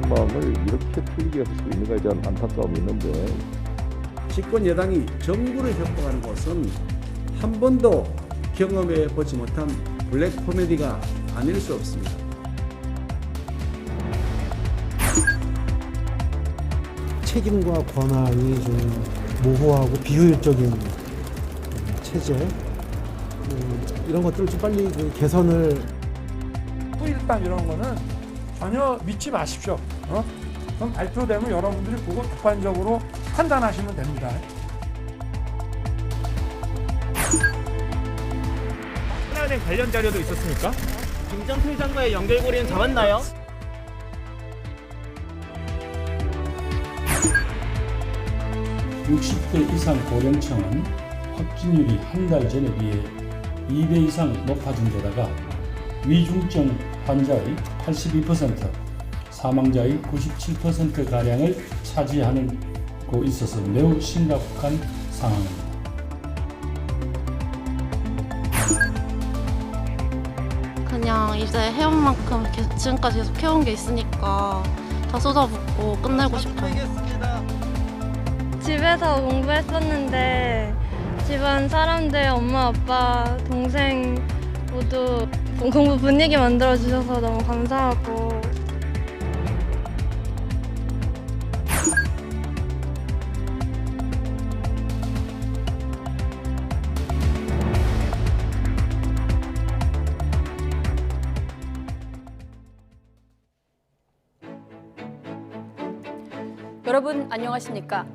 마음을 이렇게 틀리게 할 수 있는가에 대한 안타까움이 있는데 집권 여당이 정부를 협박하는 것은 한 번도 경험해 보지 못한 블랙 코미디가 아닐 수 없습니다. 책임과 권한이 좀 모호하고 비효율적인 체제 이런 것들을 좀 빨리 개선을. 또 일단 이런 거는 전혀 믿지 마십시오. 그럼 발표되면 여러분들이 보고 객관적으로 판단하시면 됩니다. 하나은행 관련 자료도 있었습니까? 김정필 장과의 연결고리는 잡았나요? (60대) 이상 고령층은 확진율이 한 달 전에 비해 2배 이상 높아진 데다가 위중증 환자의 82%, 사망자의 97%가량을 차지하고 있어서 매우 심각한 상황입니다. 그냥 이제 해온 만큼 지금까지 계속 해온 게 있으니까 다 쏟아붓고 끝내고 싶어요. 집에서 공부했었는데 집안 사람들, 엄마, 아빠, 동생 모두 공부 분위기 만들어주셔서 너무 감사하고. 여러분 안녕하십니까?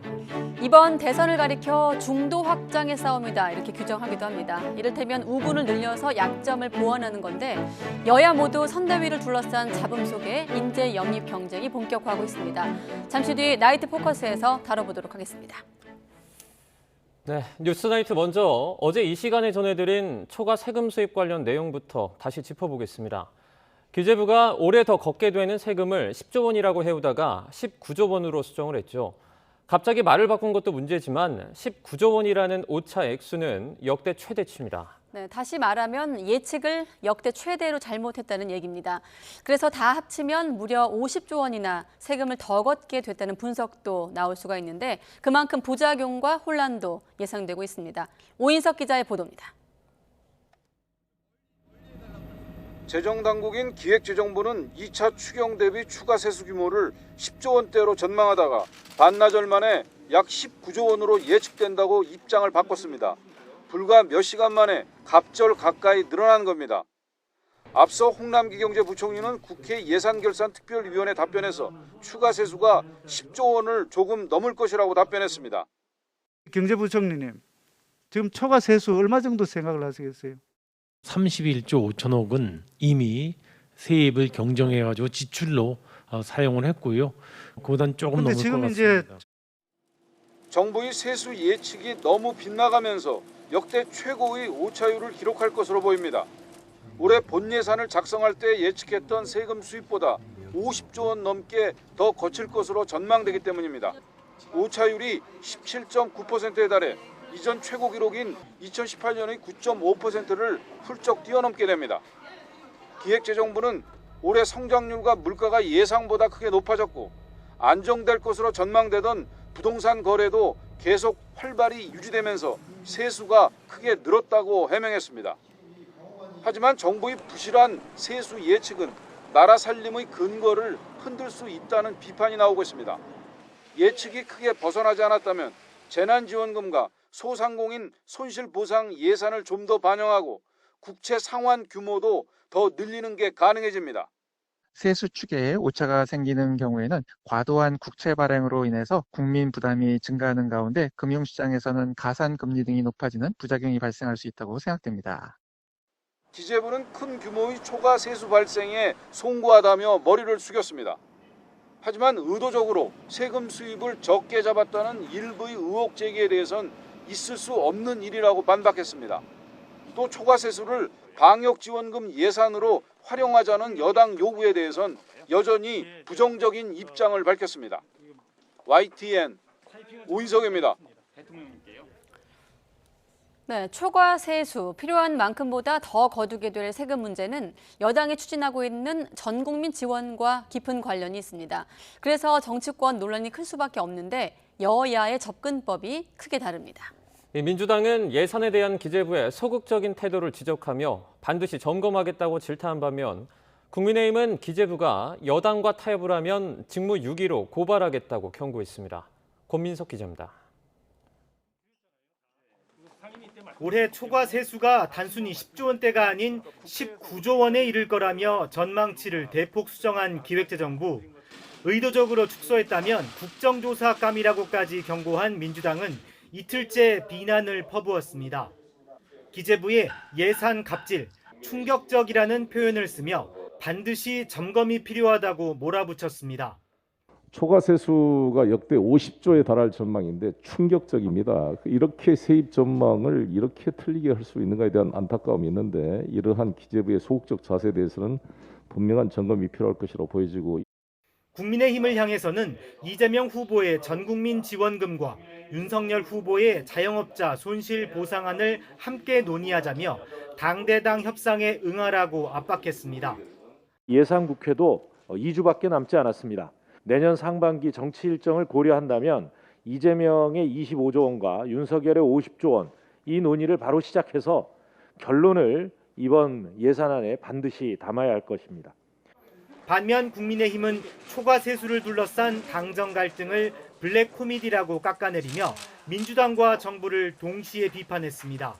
이번 대선을 가리켜 중도 확장의 싸움이다 이렇게 규정하기도 합니다. 이를테면 우군을 늘려서 약점을 보완하는 건데 여야 모두 선대위를 둘러싼 잡음 속에 인재 영입 경쟁이 본격화하고 있습니다. 잠시 뒤 나이트 포커스에서 다뤄보도록 하겠습니다. 네, 뉴스나이트 먼저 어제 이 시간에 전해드린 초과 세금 수입 관련 내용부터 다시 짚어보겠습니다. 기재부가 올해 더 걷게 되는 세금을 10조 원이라고 해오다가 19조 원으로 수정을 했죠. 갑자기 말을 바꾼 것도 문제지만 19조 원이라는 오차 액수는 역대 최대치입니다. 네, 다시 말하면 예측을 역대 최대로 잘못했다는 얘기입니다. 그래서 다 합치면 무려 50조 원이나 세금을 더 걷게 됐다는 분석도 나올 수가 있는데 그만큼 부작용과 혼란도 예상되고 있습니다. 오인석 기자의 보도입니다. 재정당국인 기획재정부는 2차 추경 대비 추가 세수 규모를 10조 원대로 전망하다가 반나절 만에 약 19조 원으로 예측된다고 입장을 바꿨습니다. 불과 몇 시간 만에 갑절 가까이 늘어난 겁니다. 앞서 홍남기 경제부총리는 국회 예산결산특별위원회 답변에서 추가 세수가 10조 원을 조금 넘을 것이라고 답변했습니다. 경제부총리님, 지금 초과 세수 얼마 정도 생각을 하시겠어요? 31조 5천억은 이미 세입을 경정해가지고 지출로 사용을 했고요. 그보단 조금 넘을 것 같습니다. 정부의 세수 예측이 너무 빗나가면서 역대 최고의 오차율을 기록할 것으로 보입니다. 올해 본 예산을 작성할 때 예측했던 세금 수입보다 50조 원 넘게 더 거칠 것으로 전망되기 때문입니다. 오차율이 17.9%에 달해 이전 최고 기록인 2018년의 9.5%를 훌쩍 뛰어넘게 됩니다. 기획재정부는 올해 성장률과 물가가 예상보다 크게 높아졌고 안정될 것으로 전망되던 부동산 거래도 계속 활발히 유지되면서 세수가 크게 늘었다고 해명했습니다. 하지만 정부의 부실한 세수 예측은 나라 살림의 근거를 흔들 수 있다는 비판이 나오고 있습니다. 예측이 크게 벗어나지 않았다면 재난지원금과 소상공인 손실보상 예산을 좀 더 반영하고 국채 상환 규모도 더 늘리는 게 가능해집니다. 세수 추계에 오차가 생기는 경우에는 과도한 국채 발행으로 인해서 국민 부담이 증가하는 가운데 금융시장에서는 가산금리 등이 높아지는 부작용이 발생할 수 있다고 생각됩니다. 기재부는 큰 규모의 초과 세수 발생에 송구하다며 머리를 숙였습니다. 하지만 의도적으로 세금 수입을 적게 잡았다는 일부의 의혹 제기에 대해선 있을 수 없는 일이라고 반박했습니다. 또 초과 세수를 방역지원금 예산으로 활용하자는 여당 요구에 대해선 여전히 부정적인 입장을 밝혔습니다. YTN 오인석입니다. 네, 초과 세수, 필요한 만큼보다 더 거두게 될 세금 문제는 여당이 추진하고 있는 전국민 지원과 깊은 관련이 있습니다. 그래서 정치권 논란이 클 수밖에 없는데 여야의 접근법이 크게 다릅니다. 민주당은 예산에 대한 기재부의 소극적인 태도를 지적하며 반드시 점검하겠다고 질타한 반면 국민의힘은 기재부가 여당과 타협을 하면 직무유기로 고발하겠다고 경고했습니다. 권민석 기자입니다. 올해 초과 세수가 단순히 10조 원대가 아닌 19조 원에 이를 거라며 전망치를 대폭 수정한 기획재정부. 의도적으로 축소했다면 국정조사감이라고까지 경고한 민주당은 이틀째 비난을 퍼부었습니다. 기재부의 예산 갑질, 충격적이라는 표현을 쓰며 반드시 점검이 필요하다고 몰아붙였습니다. 초과 세수가 역대 50조에 달할 전망인데 충격적입니다. 이렇게 세입 전망을 이렇게 틀리게 할 수 있는가에 대한 안타까움이 있는데 이러한 기재부의 소극적 자세에 대해서는 분명한 점검이 필요할 것이라고 보여지고 국민의힘을 향해서는 이재명 후보의 전국민 지원금과 윤석열 후보의 자영업자 손실 보상안을 함께 논의하자며 당대당 협상에 응하라고 압박했습니다. 예산국회도 2주밖에 남지 않았습니다. 내년 상반기 정치 일정을 고려한다면 이재명의 25조 원과 윤석열의 50조 원 이 논의를 바로 시작해서 결론을 이번 예산안에 반드시 담아야 할 것입니다. 반면 국민의힘은 초과 세수를 둘러싼 당정 갈등을 블랙 코미디라고 깎아내리며 민주당과 정부를 동시에 비판했습니다.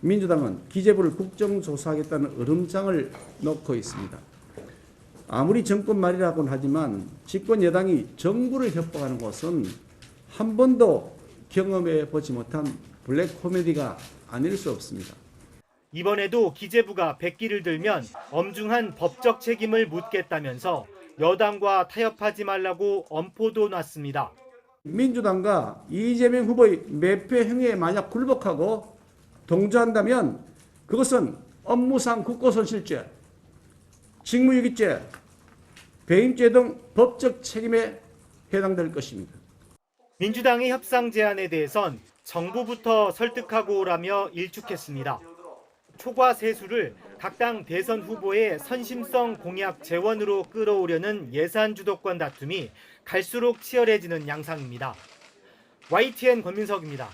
민주당은 기재부를 국정조사하겠다는 으름장을 놓고 있습니다. 아무리 정권 말이라고는 하지만 집권 여당이 정부를 협박하는 것은 한 번도 경험해 보지 못한 블랙 코미디가 아닐 수 없습니다. 이번에도 기재부가 백기를 들면 엄중한 법적 책임을 묻겠다면서 여당과 타협하지 말라고 엄포도 놨습니다. 민주당과 이재명 후보의 매표 행위에 만약 굴복하고 동조한다면 그것은 업무상 국고손실죄, 직무유기죄, 배임죄 등 법적 책임에 해당될 것입니다. 민주당의 협상 제안에 대해선 정부부터 설득하고 오라며 일축했습니다. 초과 세수를 각 당 대선 후보의 선심성 공약 재원으로 끌어오려는 예산 주도권 다툼이 갈수록 치열해지는 양상입니다. YTN 권민석입니다.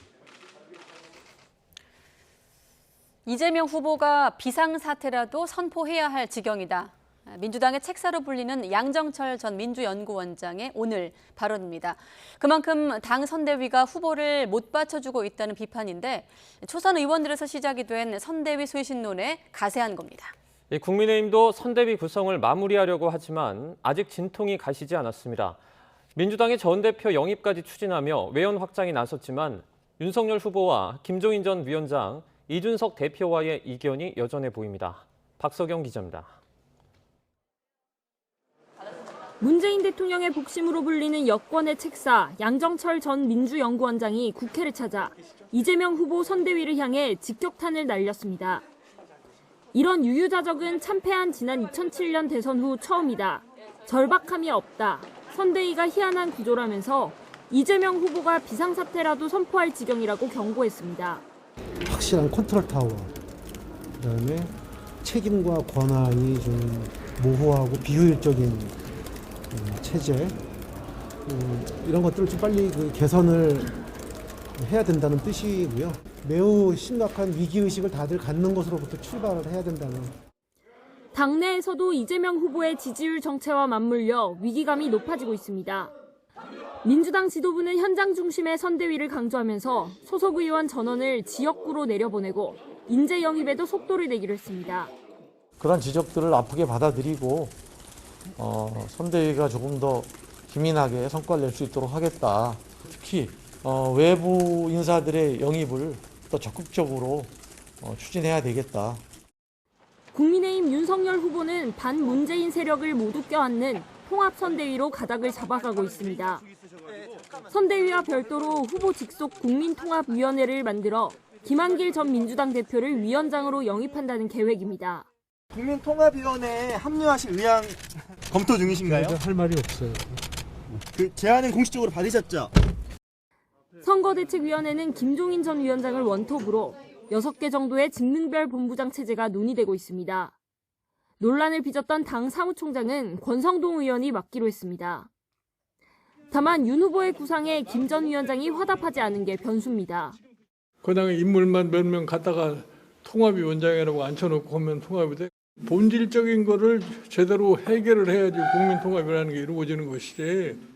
이재명 후보가 비상사태라도 선포해야 할 지경이다. 민주당의 책사로 불리는 양정철 전 민주연구원장의 오늘 발언입니다. 그만큼 당 선대위가 후보를 못 받쳐주고 있다는 비판인데 초선 의원들에서 시작이 된 선대위 쇄신론에 가세한 겁니다. 국민의힘도 선대위 구성을 마무리하려고 하지만 아직 진통이 가시지 않았습니다. 민주당의 전 대표 영입까지 추진하며 외연 확장에 나섰지만 윤석열 후보와 김종인 전 위원장, 이준석 대표와의 이견이 여전해 보입니다. 박석영 기자입니다. 문재인 대통령의 복심으로 불리는 여권의 책사 양정철 전 민주연구원장이 국회를 찾아 이재명 후보 선대위를 향해 직격탄을 날렸습니다. 이런 유유자적은 참패한 지난 2007년 대선 후 처음이다. 절박함이 없다. 선대위가 희한한 구조라면서 이재명 후보가 비상사태라도 선포할 지경이라고 경고했습니다. 확실한 컨트롤 타워, 그다음에 책임과 권한이 좀 모호하고 비효율적인 체제, 이런 것들을 좀 빨리 개선을 해야 된다는 뜻이고요. 매우 심각한 위기의식을 다들 갖는 것으로부터 출발을 해야 된다는. 당내에서도 이재명 후보의 지지율 정체와 맞물려 위기감이 높아지고 있습니다. 민주당 지도부는 현장 중심의 선대위를 강조하면서 소속 의원 전원을 지역구로 내려보내고 인재 영입에도 속도를 내기로 했습니다. 그런 지적들을 아프게 받아들이고 선대위가 조금 더 기민하게 성과를 낼 수 있도록 하겠다. 특히 외부 인사들의 영입을 더 적극적으로 추진해야 되겠다. 국민의힘 윤석열 후보는 반문재인 세력을 모두 껴안는 통합선대위로 가닥을 잡아가고 있습니다. 선대위와 별도로 후보 직속 국민통합위원회를 만들어 김한길 전 민주당 대표를 위원장으로 영입한다는 계획입니다. 국민통합위원회에 합류하실 의향 검토 중이신가요? 할 말이 없어요. 그 제안은 공식적으로 받으셨죠? 선거대책위원회는 김종인 전 위원장을 원톱으로 6개 정도의 직능별 본부장 체제가 논의되고 있습니다. 논란을 빚었던 당 사무총장은 권성동 의원이 맡기로 했습니다. 다만 윤 후보의 구상에 김 전 위원장이 화답하지 않은 게 변수입니다. 그 당의 인물만 몇 명 갖다가 통합위원장이라고 앉혀놓고 하면 통합이 돼. 본질적인 거를 제대로 해결을 해야지 국민통합이라는 게 이루어지는 것이지.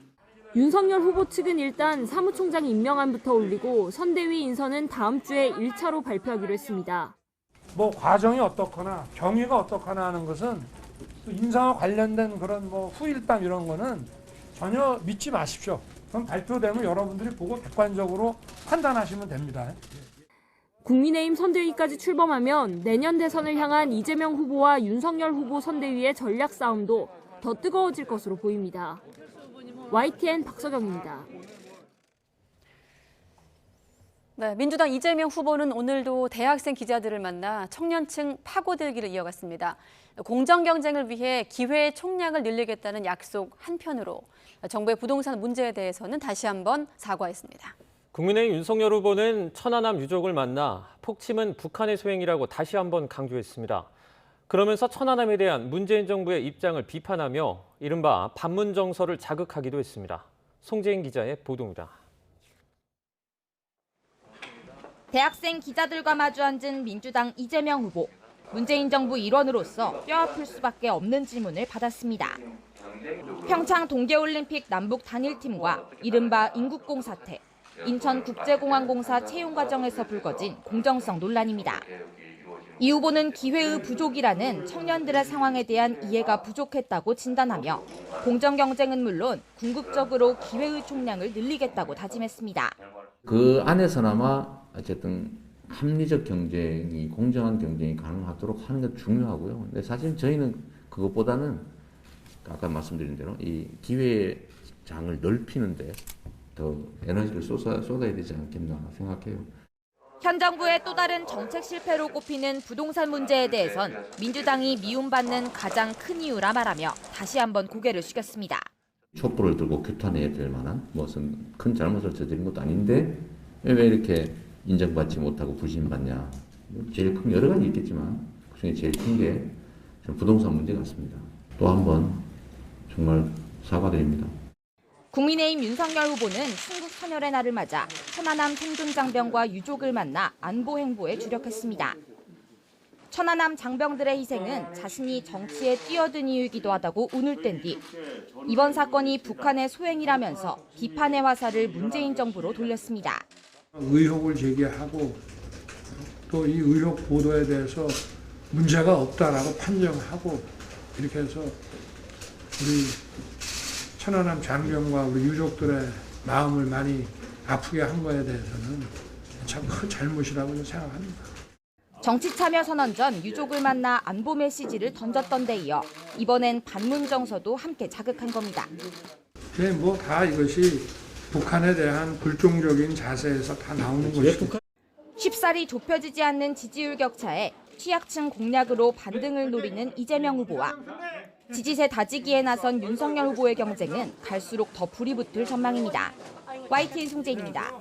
윤석열 후보 측은 일단 사무총장 임명안부터 올리고 선대위 인선은 다음 주에 1차로 발표하기로 했습니다. 뭐 과정이 어떻거나 경위가 어떻거나 하는 것은 또 인사와 관련된 그런 뭐 후일담 이런 거는 전혀 믿지 마십시오. 그럼 발표되면 여러분들이 보고 객관적으로 판단하시면 됩니다. 국민의힘 선대위까지 출범하면 내년 대선을 향한 이재명 후보와 윤석열 후보 선대위의 전략 싸움도 더 뜨거워질 것으로 보입니다. YTN 박서경입니다. 네, 민주당 이재명 후보는 오늘도 대학생 기자들을 만나 청년층 파고들기를 이어갔습니다. 공정 경쟁을 위해 기회의 총량을 늘리겠다는 약속 한편으로 정부의 부동산 문제에 대해서는 다시 한번 사과했습니다. 국민의힘 윤석열 후보는 천안함 유족을 만나 폭침은 북한의 소행이라고 다시 한번 강조했습니다. 그러면서 천안함에 대한 문재인 정부의 입장을 비판하며 이른바 반문 정서를 자극하기도 했습니다. 송재인 기자의 보도입니다. 대학생 기자들과 마주 앉은 민주당 이재명 후보. 문재인 정부 일원으로서 뼈아플 수밖에 없는 질문을 받았습니다. 평창 동계올림픽 남북 단일팀과 이른바 인국공 사태, 인천국제공항공사 채용 과정에서 불거진 공정성 논란입니다. 이 후보는 기회의 부족이라는 청년들의 상황에 대한 이해가 부족했다고 진단하며 공정 경쟁은 물론 궁극적으로 기회의 총량을 늘리겠다고 다짐했습니다. 그 안에서나마 어쨌든 합리적 경쟁이, 공정한 경쟁이 가능하도록 하는 게 중요하고요. 근데 사실 저희는 그것보다는 아까 말씀드린 대로 이 기회의 장을 넓히는데 더 에너지를 쏟아야 되지 않겠나 생각해요. 현 정부의 또 다른 정책 실패로 꼽히는 부동산 문제에 대해선 민주당이 미움받는 가장 큰 이유라 말하며 다시 한번 고개를 숙였습니다. 촛불을 들고 규탄해야 될 만한 무슨 큰 잘못을 저지른 것도 아닌데 왜 이렇게 인정받지 못하고 불신받냐. 제일 큰 여러 가지 있겠지만 그중에 제일 큰 게 부동산 문제 같습니다. 또 한 번 정말 사과드립니다. 국민의힘 윤석열 후보는 충북 선열의 날을 맞아 천안함 생존 장병과 유족을 만나 안보 행보에 주력했습니다. 천안함 장병들의 희생은 자신이 정치에 뛰어든 이유이기도 하다고 운을 뗀 뒤 이번 사건이 북한의 소행이라면서 비판의 화살을 문재인 정부로 돌렸습니다. 의혹을 제기하고 또 이 의혹 보도에 대해서 문제가 없다라고 판정하고 이렇게 해서 우리 천안함 장병과 우리 유족들의 마음을 많이 아프게 한 거에 대해서는 참 큰 잘못이라고 생각합니다. 정치 참여 선언 전 유족을 만나 안보 메시지를 던졌던 데 이어 이번엔 반문 정서도 함께 자극한 겁니다. 뭐 다 이것이 북한에 대한 불종적인 자세에서 다 나오는 것이죠. 쉽사리 좁혀지지 않는 지지율 격차에 취약층 공략으로 반등을 노리는 이재명 후보와 지지세 다지기에 나선 윤석열 후보의 경쟁은 갈수록 더 불이 붙을 전망입니다. YTN 송재인입니다.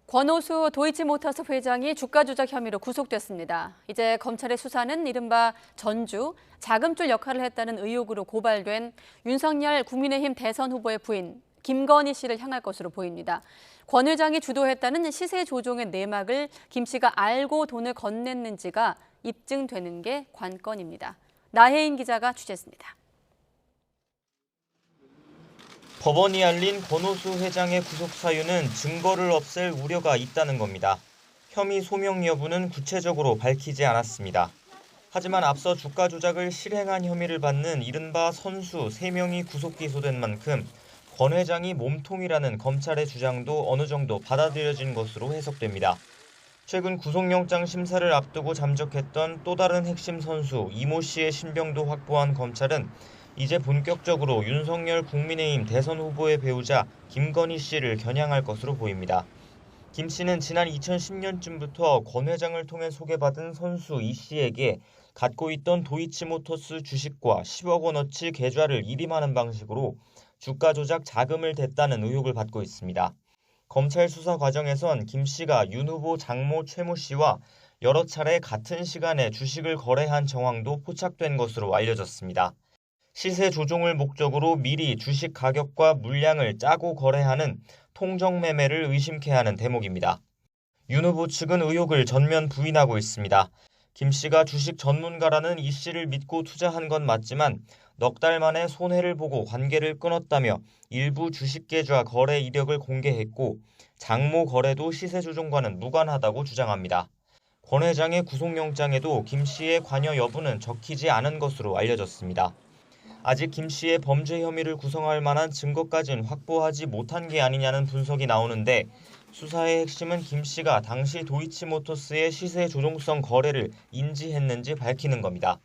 권오수 도이치모터스 회장이 주가 조작 혐의로 구속됐습니다. 이제 검찰의 수사는 이른바 전주 자금줄 역할을 했다는 의혹으로 고발된 윤석열 국민의힘 대선 후보의 부인 김건희 씨를 향할 것으로 보입니다. 권 회장이 주도했다는 시세 조종의 내막을 김 씨가 알고 돈을 건넸는지가 입증되는 게 관건입니다. 나혜인 기자가 취재했습니다. 법원이 알린 권오수 회장의 구속 사유는 증거를 없앨 우려가 있다는 겁니다. 혐의 소명 여부는 구체적으로 밝히지 않았습니다. 하지만 앞서 주가 조작을 실행한 혐의를 받는 이른바 선수 3명이 구속 기소된 만큼 권 회장이 몸통이라는 검찰의 주장도 어느 정도 받아들여진 것으로 해석됩니다. 최근 구속영장 심사를 앞두고 잠적했던 또 다른 핵심 선수 이모 씨의 신병도 확보한 검찰은 이제 본격적으로 윤석열 국민의힘 대선 후보의 배우자 김건희 씨를 겨냥할 것으로 보입니다. 김 씨는 지난 2010년쯤부터 권 회장을 통해 소개받은 선수 이 씨에게 갖고 있던 도이치모터스 주식과 10억 원어치 계좌를 일임하는 방식으로 주가 조작 자금을 댔다는 의혹을 받고 있습니다. 검찰 수사 과정에선 김 씨가 윤 후보 장모 최모 씨와 여러 차례 같은 시간에 주식을 거래한 정황도 포착된 것으로 알려졌습니다. 시세 조종을 목적으로 미리 주식 가격과 물량을 짜고 거래하는 통정 매매를 의심케 하는 대목입니다. 윤 후보 측은 의혹을 전면 부인하고 있습니다. 김 씨가 주식 전문가라는 이 씨를 믿고 투자한 건 맞지만 넉 달 만에 손해를 보고 관계를 끊었다며 일부 주식 계좌 거래 이력을 공개했고 장모 거래도 시세 조종과는 무관하다고 주장합니다. 권 회장의 구속영장에도 김 씨의 관여 여부는 적히지 않은 것으로 알려졌습니다. 아직 김 씨의 범죄 혐의를 구성할 만한 증거까지는 확보하지 못한 게 아니냐는 분석이 나오는데 수사의 핵심은 김 씨가 당시 도이치모터스의 시세 조종성 거래를 인지했는지 밝히는 겁니다.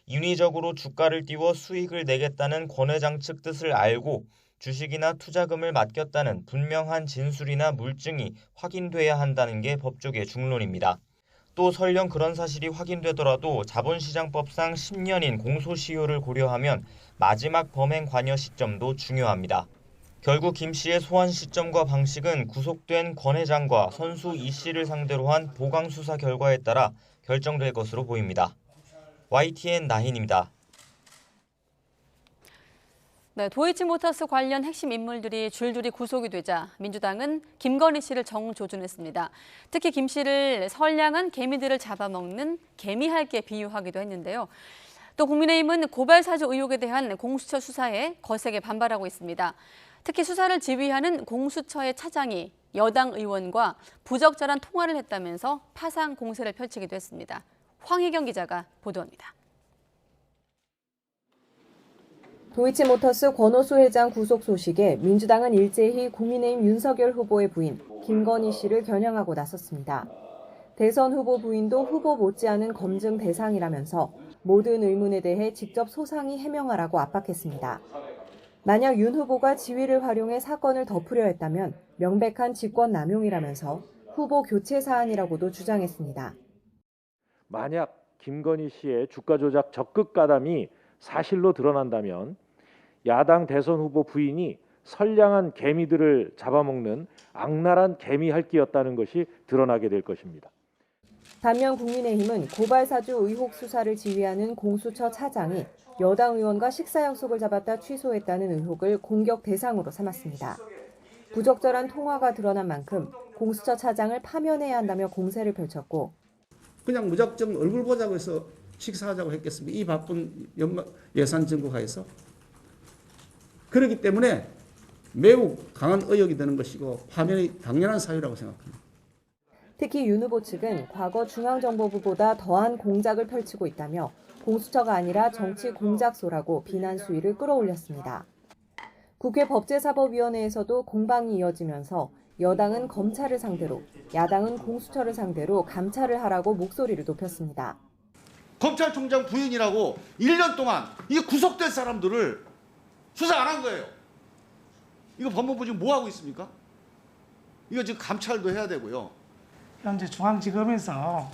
인위적으로 주가를 띄워 수익을 내겠다는 권 회장 측 뜻을 알고 주식이나 투자금을 맡겼다는 분명한 진술이나 물증이 확인돼야 한다는 게 법조계 중론입니다. 또 설령 그런 사실이 확인되더라도 자본시장법상 10년인 공소시효를 고려하면 마지막 범행 관여 시점도 중요합니다. 결국 김 씨의 소환 시점과 방식은 구속된 권 회장과 선수 이 씨를 상대로 한 보강 수사 결과에 따라 결정될 것으로 보입니다. YTN 나힌입니다. 네, 도이치모터스 관련 핵심 인물들이 줄줄이 구속이 되자 민주당은 김건희 씨를 정조준했습니다. 특히 김 씨를 선량한 개미들을 잡아먹는 개미할게 비유하기도 했는데요. 또 국민의힘은 고발 사주 의혹에 대한 공수처 수사에 거세게 반발하고 있습니다. 특히 수사를 지휘하는 공수처의 차장이 여당 의원과 부적절한 통화를 했다면서 파상 공세를 펼치기도 했습니다. 황희경 기자가 보도합니다. 도이치모터스 권오수 회장 구속 소식에 민주당은 일제히 국민의힘 윤석열 후보의 부인 김건희 씨를 겨냥하고 나섰습니다. 대선 후보 부인도 후보 못지않은 검증 대상이라면서 모든 의문에 대해 직접 소상히 해명하라고 압박했습니다. 만약 윤 후보가 지위를 활용해 사건을 덮으려 했다면 명백한 직권 남용이라면서 후보 교체 사안이라고도 주장했습니다. 만약 김건희 씨의 주가 조작 적극 가담이 사실로 드러난다면 야당 대선 후보 부인이 선량한 개미들을 잡아먹는 악랄한 개미할기였다는 것이 드러나게 될 것입니다. 반면 국민의힘은 고발 사주 의혹 수사를 지휘하는 공수처 차장이 여당 의원과 식사 약속을 잡았다 취소했다는 의혹을 공격 대상으로 삼았습니다. 부적절한 통화가 드러난 만큼 공수처 차장을 파면해야 한다며 공세를 펼쳤고 그냥 무작정 얼굴 보자고 해서 식사하자고 했겠습니까? 이 바쁜 예산 정국하에서. 그렇기 때문에 매우 강한 의혹이 되는 것이고 파면이 당연한 사유라고 생각합니다. 특히 윤 후보 측은 과거 중앙정보부보다 더한 공작을 펼치고 있다며 공수처가 아니라 정치 공작소라고 비난 수위를 끌어올렸습니다. 국회 법제사법위원회에서도 공방이 이어지면서 여당은 검찰을 상대로, 야당은 공수처를 상대로 감찰을 하라고 목소리를 높였습니다. 검찰총장 부인이라고 1년 동안 이 구속된 사람들을 수사 안 한 거예요. 이거 법무부 지금 뭐 하고 있습니까? 이거 지금 감찰도 해야 되고요. 현재 중앙지검에서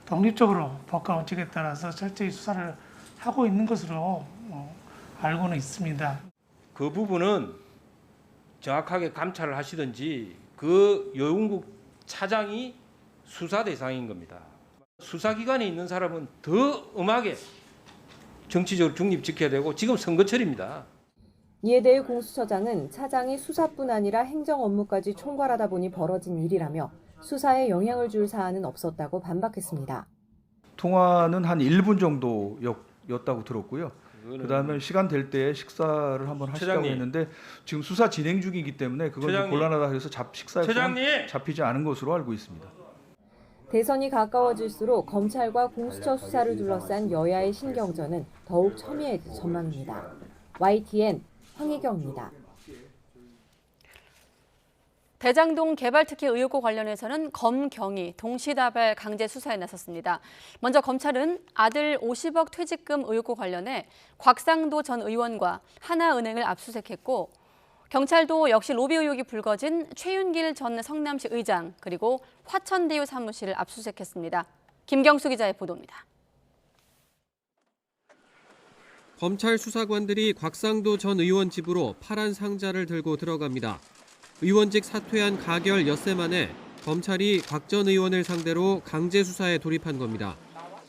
독립적으로 법과 원칙에 따라서 철저히 수사를 하고 있는 것으로 알고는 있습니다. 그 부분은 정확하게 감찰을 하시든지 그 여운국 차장이 수사 대상인 겁니다. 수사기관에 있는 사람은 더 엄하게 정치적으로 중립 지켜야 되고 지금 선거철입니다. 이에 대해 공수처장은 차장이 수사뿐 아니라 행정 업무까지 총괄하다 보니 벌어진 일이라며 수사에 영향을 줄 사안은 없었다고 반박했습니다. 통화는 한 1분 정도였다고 들었고요. 그다음에 시간 될 때 식사를 한번 하시자고 했는데 지금 수사 진행 중이기 때문에 그건 좀 곤란하다 해서 식사 약속은 잡히지 않은 것으로 알고 있습니다. 대선이 가까워질수록 검찰과 공수처 수사를 둘러싼 여야의 신경전은 더욱 첨예해질 전망입니다. YTN 황희경입니다. 대장동 개발 특혜 의혹과 관련해서는 검경이 동시다발 강제 수사에 나섰습니다. 먼저 검찰은 아들 50억 퇴직금 의혹과 관련해 곽상도 전 의원과 하나은행을 압수수색했고 경찰도 역시 로비 의혹이 불거진 최윤길 전 성남시 의장 그리고 화천대유 사무실을 압수수색했습니다. 김경수 기자의 보도입니다. 검찰 수사관들이 곽상도 전 의원 집으로 파란 상자를 들고 들어갑니다. 의원직 사퇴한 가결 엿새 만에 검찰이 곽 전 의원을 상대로 강제 수사에 돌입한 겁니다.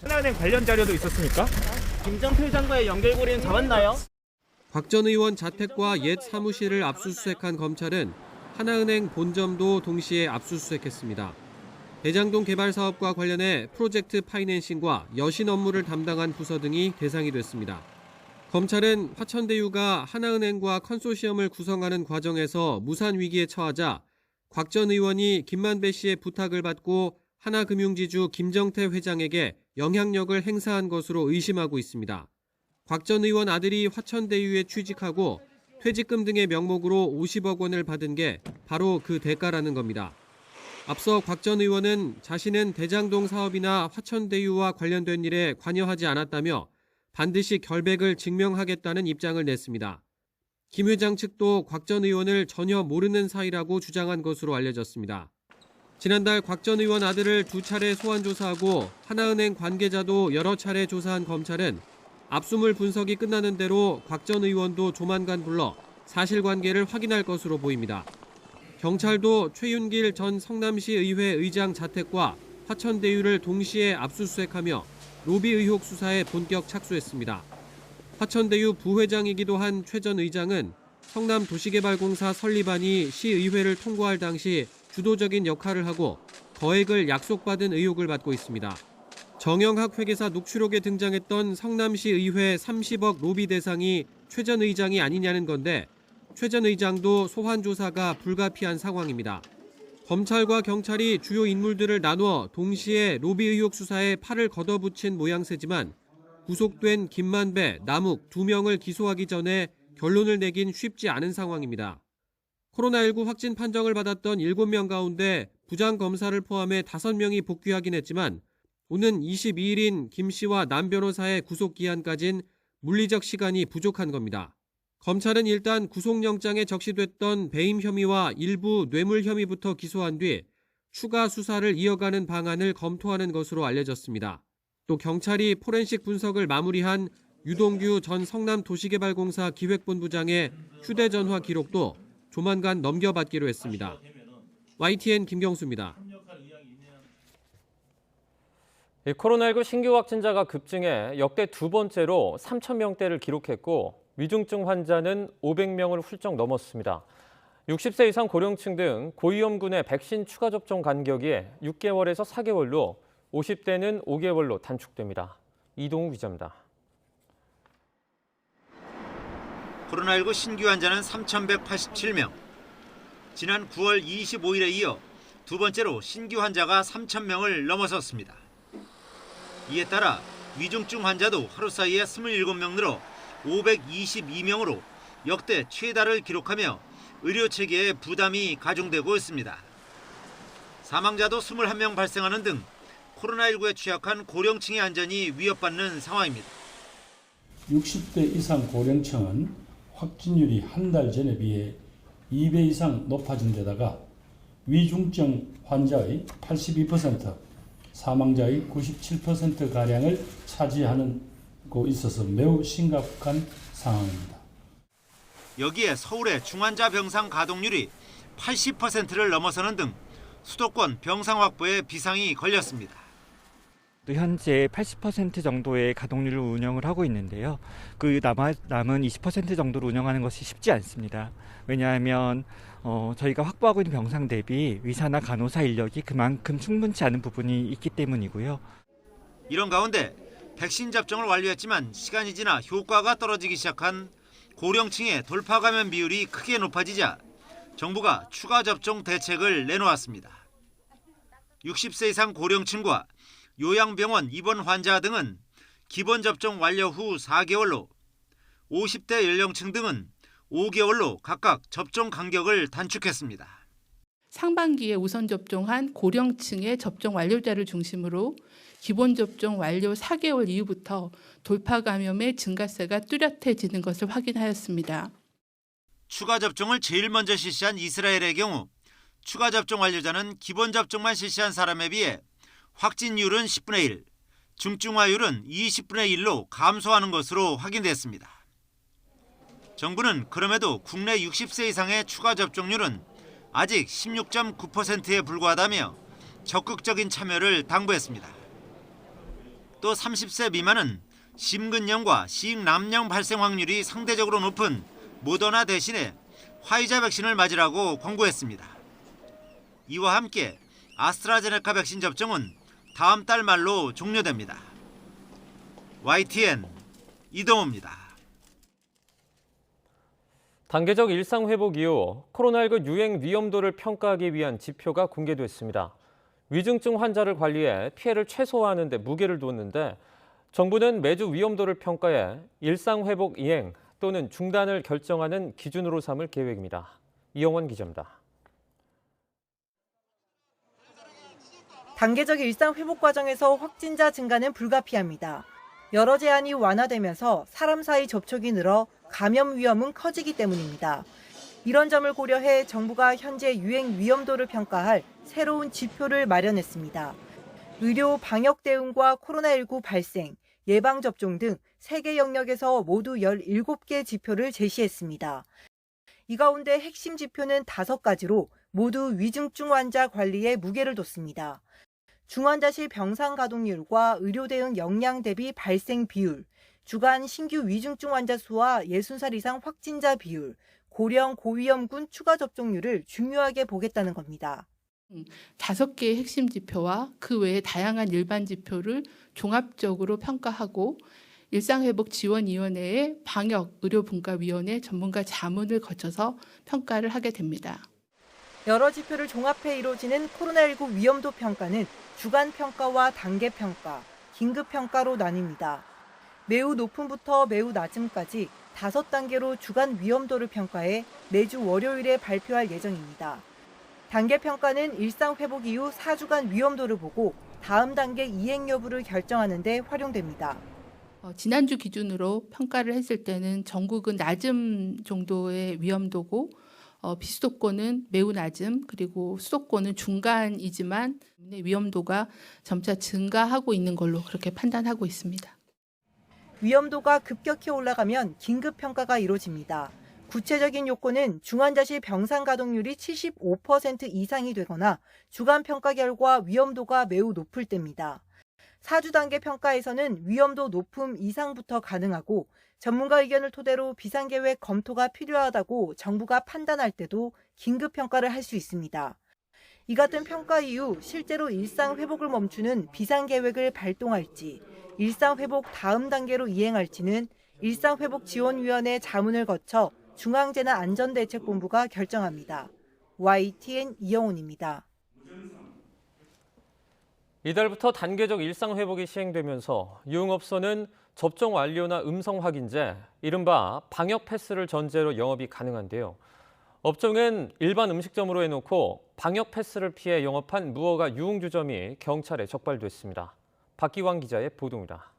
하나은행 관련 자료도 있었습니까? 김 전 회장과의 연결고리는 잡았나요? 곽 전 의원 자택과 옛 사무실을 압수수색한 검찰은 하나은행 본점도 동시에 압수수색했습니다. 대장동 개발 사업과 관련해 프로젝트 파이낸싱과 여신 업무를 담당한 부서 등이 대상이 됐습니다. 검찰은 화천대유가 하나은행과 컨소시엄을 구성하는 과정에서 무산 위기에 처하자 곽 전 의원이 김만배 씨의 부탁을 받고 하나금융지주 김정태 회장에게 영향력을 행사한 것으로 의심하고 있습니다. 곽 전 의원 아들이 화천대유에 취직하고 퇴직금 등의 명목으로 50억 원을 받은 게 바로 그 대가라는 겁니다. 앞서 곽 전 의원은 자신은 대장동 사업이나 화천대유와 관련된 일에 관여하지 않았다며 반드시 결백을 증명하겠다는 입장을 냈습니다. 김 회장 측도 곽 전 의원을 전혀 모르는 사이라고 주장한 것으로 알려졌습니다. 지난달 곽 전 의원 아들을 2차례 소환 조사하고 하나은행 관계자도 여러 차례 조사한 검찰은 압수물 분석이 끝나는 대로 곽 전 의원도 조만간 불러 사실관계를 확인할 것으로 보입니다. 경찰도 최윤길 전 성남시 의회 의장 자택과 화천대유를 동시에 압수수색하며 로비 의혹 수사에 본격 착수했습니다. 화천대유 부회장이기도 한 최 전 의장은 성남도시개발공사 설립안이 시의회를 통과할 당시 주도적인 역할을 하고 거액을 약속받은 의혹을 받고 있습니다. 정영학 회계사 녹취록에 등장했던 성남시 의회 30억 로비 대상이 최 전 의장이 아니냐는 건데 최 전 의장도 소환 조사가 불가피한 상황입니다. 검찰과 경찰이 주요 인물들을 나누어 동시에 로비 의혹 수사에 팔을 걷어붙인 모양새지만 구속된 김만배, 남욱 2명을 기소하기 전에 결론을 내긴 쉽지 않은 상황입니다. 코로나19 확진 판정을 받았던 7명 가운데 부장검사를 포함해 5명이 복귀하긴 했지만 오는 22일인 김 씨와 남 변호사의 구속기한까진 물리적 시간이 부족한 겁니다. 검찰은 일단 구속영장에 적시됐던 배임 혐의와 일부 뇌물 혐의부터 기소한 뒤 추가 수사를 이어가는 방안을 검토하는 것으로 알려졌습니다. 또 경찰이 포렌식 분석을 마무리한 유동규 전 성남도시개발공사 기획본부장의 휴대전화 기록도 조만간 넘겨받기로 했습니다. YTN 김경수입니다. 코로나19 신규 확진자가 급증해 역대 2번째로 3,000명대를 기록했고 위중증 환자는 500명을 훌쩍 넘었습니다. 60세 이상 고령층 등 고위험군의 백신 추가 접종 간격이 6개월에서 4개월로 50대는 5개월로 단축됩니다. 이동우 기자입니다. 코로나19 신규 환자는 3,187명. 지난 9월 25일에 이어 2번째로 신규 환자가 3,000명을 넘어섰습니다. 이에 따라 위중증 환자도 하루 사이에 27명 늘어 522명으로 역대 최다를 기록하며 의료 체계에 부담이 가중되고 있습니다. 사망자도 21명 발생하는 등 코로나19에 취약한 고령층의 안전이 위협받는 상황입니다. 60대 이상 고령층은 확진율이 한 달 전에 비해 2배 이상 높아진 데다가 위중증 환자의 82%, 사망자의 97%가량을 차지하고 있어서 매우 심각한 상황입니다. 여기에 서울의 중환자 병상 가동률이 80%를 넘어서는 등 수도권 병상 확보에 비상이 걸렸습니다. 현재 80% 정도의 가동률로 운영을 하고 있는데요. 그 남은 20% 정도로 운영하는 것이 쉽지 않습니다. 왜냐하면 저희가 확보하고 있는 병상 대비 의사나 간호사 인력이 그만큼 충분치 않은 부분이 있기 때문이고요. 이런 가운데 백신 접종을 완료했지만 시간이 지나 효과가 떨어지기 시작한 고령층의 돌파 감염 비율이 크게 높아지자 정부가 추가 접종 대책을 내놓았습니다. 60세 이상 고령층과 요양병원 입원 환자 등은 기본 접종 완료 후 4개월로, 50대 연령층 등은 5개월로 각각 접종 간격을 단축했습니다. 상반기에 우선 접종한 고령층의 접종 완료자를 중심으로 기본 접종 완료 4개월 이후부터 돌파 감염의 증가세가 뚜렷해지는 것을 확인하였습니다. 추가 접종을 제일 먼저 실시한 이스라엘의 경우 추가 접종 완료자는 기본 접종만 실시한 사람에 비해 확진율은 10분의 1, 중증화율은 20분의 1로 감소하는 것으로 확인됐습니다. 정부는 그럼에도 국내 60세 이상의 추가 접종률은 아직 16.9%에 불과하다며 적극적인 참여를 당부했습니다. 또 30세 미만은 심근염과 시익남염 발생 확률이 상대적으로 높은 모더나 대신에 화이자 백신을 맞으라고 권고했습니다. 이와 함께 아스트라제네카 백신 접종은 다음 달 말로 종료됩니다. YTN 이동호입니다. 단계적 일상 회복 이후 코로나19 유행 위험도를 평가하기 위한 지표가 공개됐습니다. 위중증 환자를 관리해 피해를 최소화하는 데 무게를 뒀는데 정부는 매주 위험도를 평가해 일상 회복 이행 또는 중단을 결정하는 기준으로 삼을 계획입니다. 이영원 기자입니다. 단계적 일상 회복 과정에서 확진자 증가는 불가피합니다. 여러 제한이 완화되면서 사람 사이 접촉이 늘어 감염 위험은 커지기 때문입니다. 이런 점을 고려해 정부가 현재 유행 위험도를 평가할 새로운 지표를 마련했습니다. 의료 방역 대응과 코로나19 발생, 예방접종 등 3개 영역에서 모두 17개 지표를 제시했습니다. 이 가운데 핵심 지표는 5가지로 모두 위중증 환자 관리에 무게를 뒀습니다. 중환자실 병상 가동률과 의료 대응 역량 대비 발생 비율, 주간 신규 위중증 환자 수와 60살 이상 확진자 비율, 고령 고위험군 추가 접종률을 중요하게 보겠다는 겁니다. 5개의 핵심 지표와 그 외에 다양한 일반 지표를 종합적으로 평가하고 일상회복지원위원회의 방역의료분과위원회 전문가 자문을 거쳐서 평가를 하게 됩니다. 여러 지표를 종합해 이루어지는 코로나19 위험도 평가는 주간 평가와 단계 평가, 긴급 평가로 나뉩니다. 매우 높음부터 매우 낮음까지 5단계로 주간 위험도를 평가해 매주 월요일에 발표할 예정입니다. 단계 평가는 일상 회복 이후 4주간 위험도를 보고 다음 단계 이행 여부를 결정하는 데 활용됩니다. 지난주 기준으로 평가를 했을 때는 전국은 낮음 정도의 위험도고 비수도권은 매우 낮음, 그리고 수도권은 중간이지만 위험도가 점차 증가하고 있는 걸로 그렇게 판단하고 있습니다. 위험도가 급격히 올라가면 긴급 평가가 이루어집니다. 구체적인 요건은 중환자실 병상 가동률이 75% 이상이 되거나 주간 평가 결과 위험도가 매우 높을 때입니다. 4주 단계 평가에서는 위험도 높음 이상부터 가능하고 전문가 의견을 토대로 비상계획 검토가 필요하다고 정부가 판단할 때도 긴급 평가를 할 수 있습니다. 이 같은 평가 이후 실제로 일상 회복을 멈추는 비상계획을 발동할지, 일상 회복 다음 단계로 이행할지는 일상회복지원위원회 자문을 거쳐 중앙재난안전대책본부가 결정합니다. YTN 이영훈입니다. 이달부터 단계적 일상 회복이 시행되면서 유흥업소는 접종 완료나 음성 확인제, 이른바 방역 패스를 전제로 영업이 가능한데요. 업종은 일반 음식점으로 해놓고 방역 패스를 피해 영업한 무허가 유흥주점이 경찰에 적발됐습니다. 박기광 기자의 보도입니다.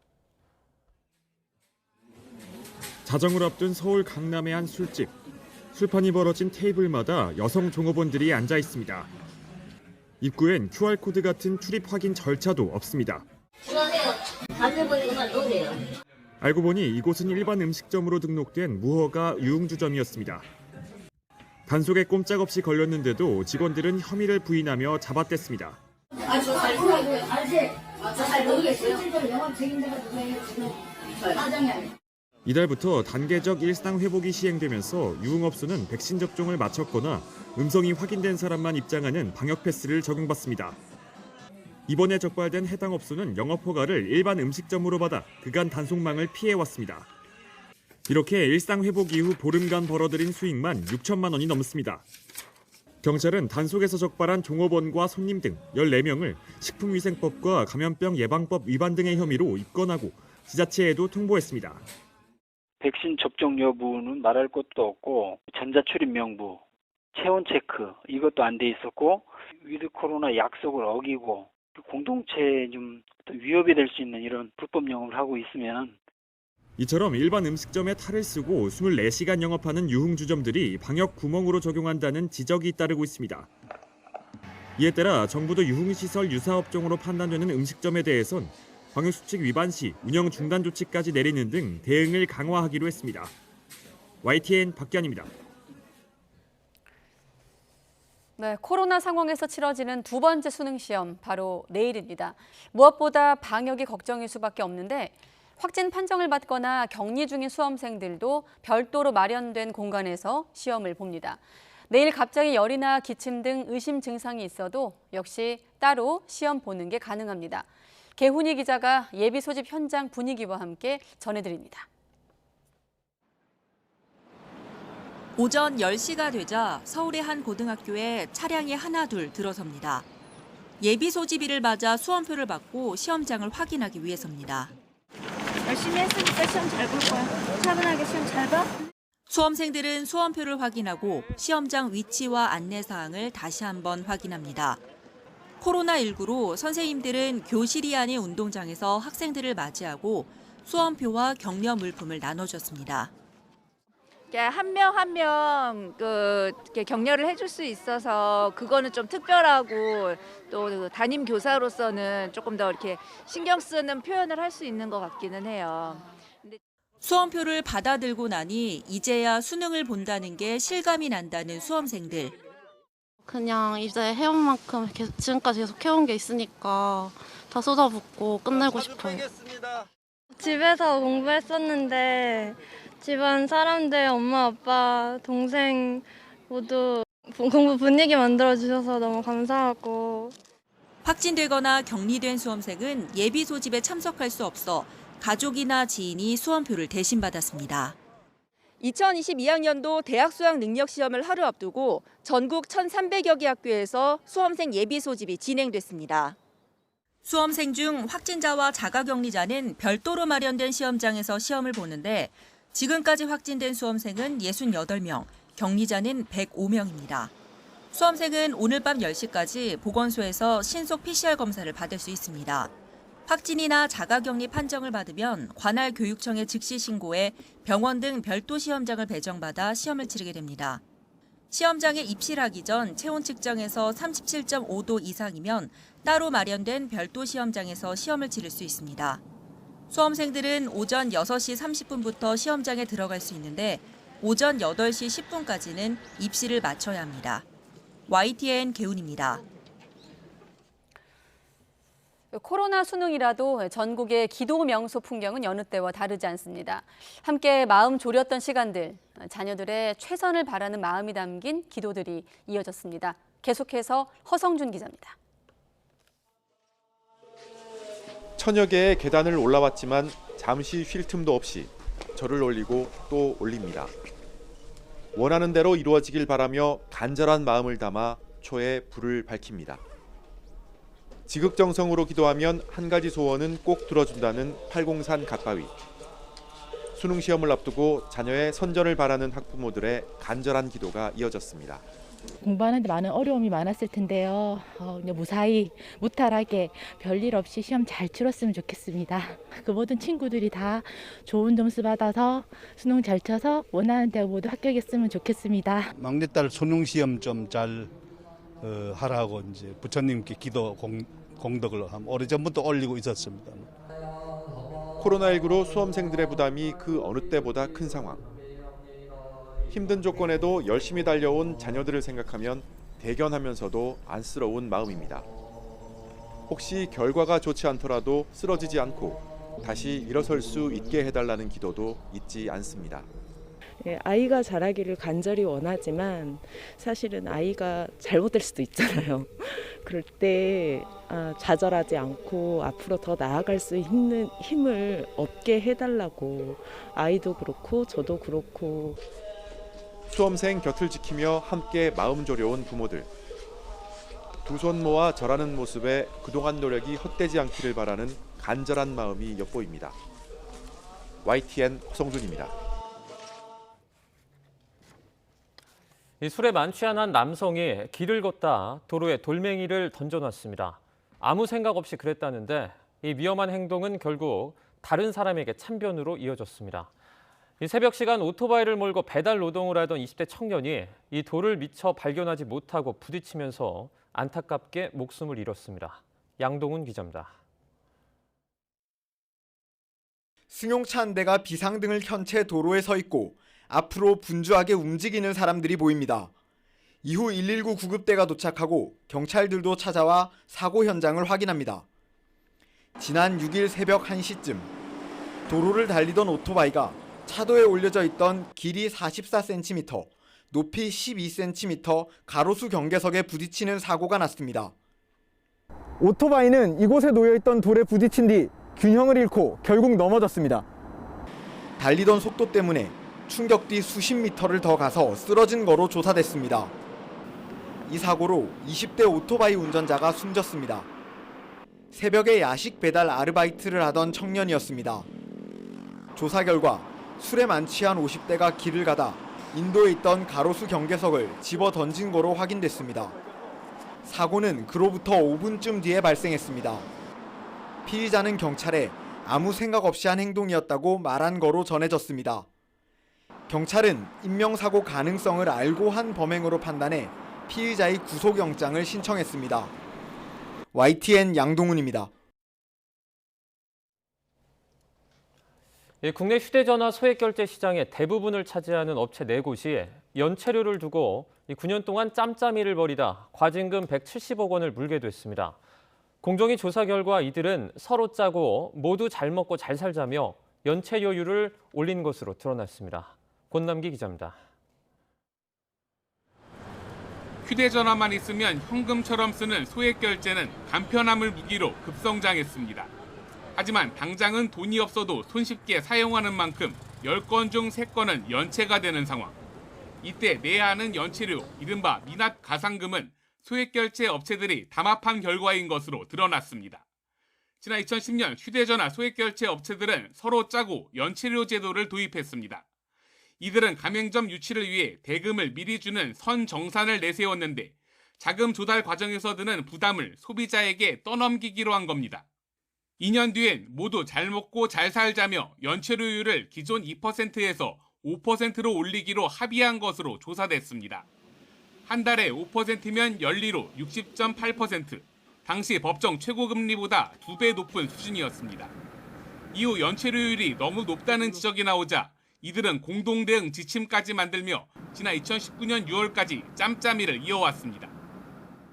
자정을 앞둔 서울 강남의 한 술집. 술판이 벌어진 테이블마다 여성 종업원들이 앉아 있습니다. 입구엔 QR코드 같은 출입 확인 절차도 없습니다. 알고 보니 이곳은 일반 음식점으로 등록된 무허가 유흥주점이었습니다. 단속에 꼼짝없이 걸렸는데도 직원들은 혐의를 부인하며 잡아뗐습니다. 이달부터 단계적 일상 회복이 시행되면서 유흥업소는 백신 접종을 마쳤거나 음성이 확인된 사람만 입장하는 방역 패스를 적용받습니다. 이번에 적발된 해당 업소는 영업 허가를 일반 음식점으로 받아 그간 단속망을 피해왔습니다. 이렇게 일상 회복 이후 보름간 벌어들인 수익만 6천만 원이 넘습니다. 경찰은 단속에서 적발한 종업원과 손님 등 14명을 식품위생법과 감염병 예방법 위반 등의 혐의로 입건하고 지자체에도 통보했습니다. 백신 접종 여부는 말할 것도 없고 전자출입 명부, 체온 체크 이것도 안 돼 있었고 위드 코로나 약속을 어기고 공동체에 좀 위협이 될 수 있는 이런 불법 영업을 하고 있으면 이처럼 일반 음식점에 탈을 쓰고 24시간 영업하는 유흥주점들이 방역 구멍으로 적용한다는 지적이 따르고 있습니다. 이에 따라 정부도 유흥시설 유사업종으로 판단되는 음식점에 대해선 방역수칙 위반 시 운영 중단 조치까지 내리는 등 대응을 강화하기로 했습니다. YTN 박기환입니다. 네, 코로나 상황에서 치러지는 두 번째 수능 시험 바로 내일입니다. 무엇보다 방역이 걱정일 수밖에 없는데 확진 판정을 받거나 격리 중인 수험생들도 별도로 마련된 공간에서 시험을 봅니다. 내일 갑자기 열이나 기침 등 의심 증상이 있어도 역시 따로 시험 보는 게 가능합니다. 개훈이 기자가 예비 소집 현장 분위기와 함께 전해드립니다. 오전 10시가 되자 서울의 한 고등학교에 차량이 하나둘 들어섭니다. 예비 소집일을 맞아 수험표를 받고 시험장을 확인하기 위해서입니다. 열심히 했으니까 시험 잘 볼 거야. 차분하게 시험 잘 봐. 수험생들은 수험표를 확인하고 시험장 위치와 안내사항을 다시 한번 확인합니다. 코로나19로 선생님들은 교실이 아닌 운동장에서 학생들을 맞이하고 수험표와 격려 물품을 나눠줬습니다. 한 명 한 명 격려를 해줄 수 있어서 그거는 좀 특별하고 또 담임 교사로서는 조금 더 이렇게 신경 쓰는 표현을 할 수 있는 것 같기는 해요. 수험표를 받아들고 나니 이제야 수능을 본다는 게 실감이 난다는 수험생들. 그냥 이제 해온 만큼 지금까지 계속 해온 게 있으니까 다 쏟아붓고 끝내고 싶어요. 집에서 공부했었는데 집안 사람들, 엄마, 아빠, 동생 모두 공부 분위기 만들어주셔서 너무 감사하고. 확진되거나 격리된 수험생은 예비 소집에 참석할 수 없어 가족이나 지인이 수험표를 대신 받았습니다. 2022학년도 대학 수학 능력 시험을 하루 앞두고 전국 1,300여 개 학교에서 수험생 예비 소집이 진행됐습니다. 수험생 중 확진자와 자가격리자는 별도로 마련된 시험장에서 시험을 보는데 지금까지 확진된 수험생은 68명, 격리자는 105명입니다. 수험생은 오늘 밤 10시까지 보건소에서 신속 PCR 검사를 받을 수 있습니다. 확진이나 자가격리 판정을 받으면 관할 교육청에 즉시 신고해 병원 등 별도 시험장을 배정받아 시험을 치르게 됩니다. 시험장에 입시를 하기 전 체온 측정에서 37.5도 이상이면 따로 마련된 별도 시험장에서 시험을 치를 수 있습니다. 수험생들은 오전 6시 30분부터 시험장에 들어갈 수 있는데 오전 8시 10분까지는 입시를 마쳐야 합니다. YTN 개훈입니다. 코로나 수능이라도 전국의 기도 명소 풍경은 여느 때와 다르지 않습니다. 함께 마음 졸였던 시간들, 자녀들의 최선을 바라는 마음이 담긴 기도들이 이어졌습니다. 계속해서 허성준 기자입니다. 천여 개의 계단을 올라왔지만 잠시 쉴 틈도 없이 절을 올리고 또 올립니다. 원하는 대로 이루어지길 바라며 간절한 마음을 담아 초에 불을 밝힙니다. 지극정성으로 기도하면 한 가지 소원은 꼭 들어준다는 팔공산 갓바위. 수능 시험을 앞두고 자녀의 선전을 바라는 학부모들의 간절한 기도가 이어졌습니다. 공부하는데 많은 어려움이 많았을 텐데요. 그냥 무사히 무탈하게 별일 없이 시험 잘 치렀으면 좋겠습니다. 그 모든 친구들이 다 좋은 점수 받아서 수능 잘 쳐서 원하는 대학 모두 합격했으면 좋겠습니다. 막내딸 수능 시험 좀 잘 하라고 이제 부처님께 기도 공덕을 오래전부터 올리고 있었습니다. 코로나19로 수험생들의 부담이 그 어느 때보다 큰 상황. 힘든 조건에도 열심히 달려온 자녀들을 생각하면 대견하면서도 안쓰러운 마음입니다. 혹시 결과가 좋지 않더라도 쓰러지지 않고 다시 일어설 수 있게 해달라는 기도도 잊지 않습니다. 아이가 잘하기를 간절히 원하지만 사실은 아이가 잘못될 수도 있잖아요. 그럴 때 좌절하지 않고 앞으로 더 나아갈 수 있는 힘을 얻게 해달라고 아이도 그렇고 저도 그렇고. 수험생 곁을 지키며 함께 마음 졸여온 부모들. 두 손 모아 절하는 모습에 그동안 노력이 헛되지 않기를 바라는 간절한 마음이 엿보입니다. YTN 허성준입니다. 이 술에 만취한 한 남성이 길을 걷다 도로에 돌멩이를 던져놨습니다. 아무 생각 없이 그랬다는데 이 위험한 행동은 결국 다른 사람에게 참변으로 이어졌습니다. 이 새벽 시간 오토바이를 몰고 배달 노동을 하던 20대 청년이 이 돌을 미처 발견하지 못하고 부딪히면서 안타깝게 목숨을 잃었습니다. 양동훈 기자입니다. 승용차 한 대가 비상등을 켠 채 도로에 서 있고 앞으로 분주하게 움직이는 사람들이 보입니다. 이후 119 구급대가 도착하고 경찰들도 찾아와 사고 현장을 확인합니다. 지난 6일 새벽 1시쯤 도로를 달리던 오토바이가 차도에 올려져 있던 길이 44cm, 높이 12cm 가로수 경계석에 부딪히는 사고가 났습니다. 오토바이는 이곳에 놓여있던 돌에 부딪힌 뒤 균형을 잃고 결국 넘어졌습니다. 달리던 속도 때문에 충격 뒤 수십 미터를 더 가서 쓰러진 거로 조사됐습니다. 이 사고로 20대 오토바이 운전자가 숨졌습니다. 새벽에 야식 배달 아르바이트를 하던 청년이었습니다. 조사 결과 술에 만취한 50대가 길을 가다 인도에 있던 가로수 경계석을 집어 던진 거로 확인됐습니다. 사고는 그로부터 5분쯤 뒤에 발생했습니다. 피의자는 경찰에 아무 생각 없이 한 행동이었다고 말한 거로 전해졌습니다. 경찰은 인명사고 가능성을 알고 한 범행으로 판단해 피의자의 구속영장을 신청했습니다. YTN 양동훈입니다. 국내 휴대전화 소액결제 시장의 대부분을 차지하는 업체 4곳이 연체료를 두고 9년 동안 짬짬이를 벌이다 과징금 170억 원을 물게 됐습니다. 공정위 조사 결과 이들은 서로 짜고 모두 잘 먹고 잘 살자며 연체료율을 올린 것으로 드러났습니다. 권남기 기자입니다. 휴대전화만 있으면 현금처럼 쓰는 소액결제는 간편함을 무기로 급성장했습니다. 하지만 당장은 돈이 없어도 손쉽게 사용하는 만큼 10건 중 3건은 연체가 되는 상황. 이때 내야 하는 연체료, 이른바 미납 가상금은 소액결제 업체들이 담합한 결과인 것으로 드러났습니다. 지난 2010년 휴대전화 소액결제 업체들은 서로 짜고 연체료 제도를 도입했습니다. 이들은 가맹점 유치를 위해 대금을 미리 주는 선정산을 내세웠는데 자금 조달 과정에서 드는 부담을 소비자에게 떠넘기기로 한 겁니다. 2년 뒤엔 모두 잘 먹고 잘 살자며 연체료율을 기존 2%에서 5%로 올리기로 합의한 것으로 조사됐습니다. 한 달에 5%면 연리로 60.8%, 당시 법정 최고금리보다 2배 높은 수준이었습니다. 이후 연체료율이 너무 높다는 지적이 나오자 이들은 공동대응 지침까지 만들며 지난 2019년 6월까지 짬짬이를 이어왔습니다.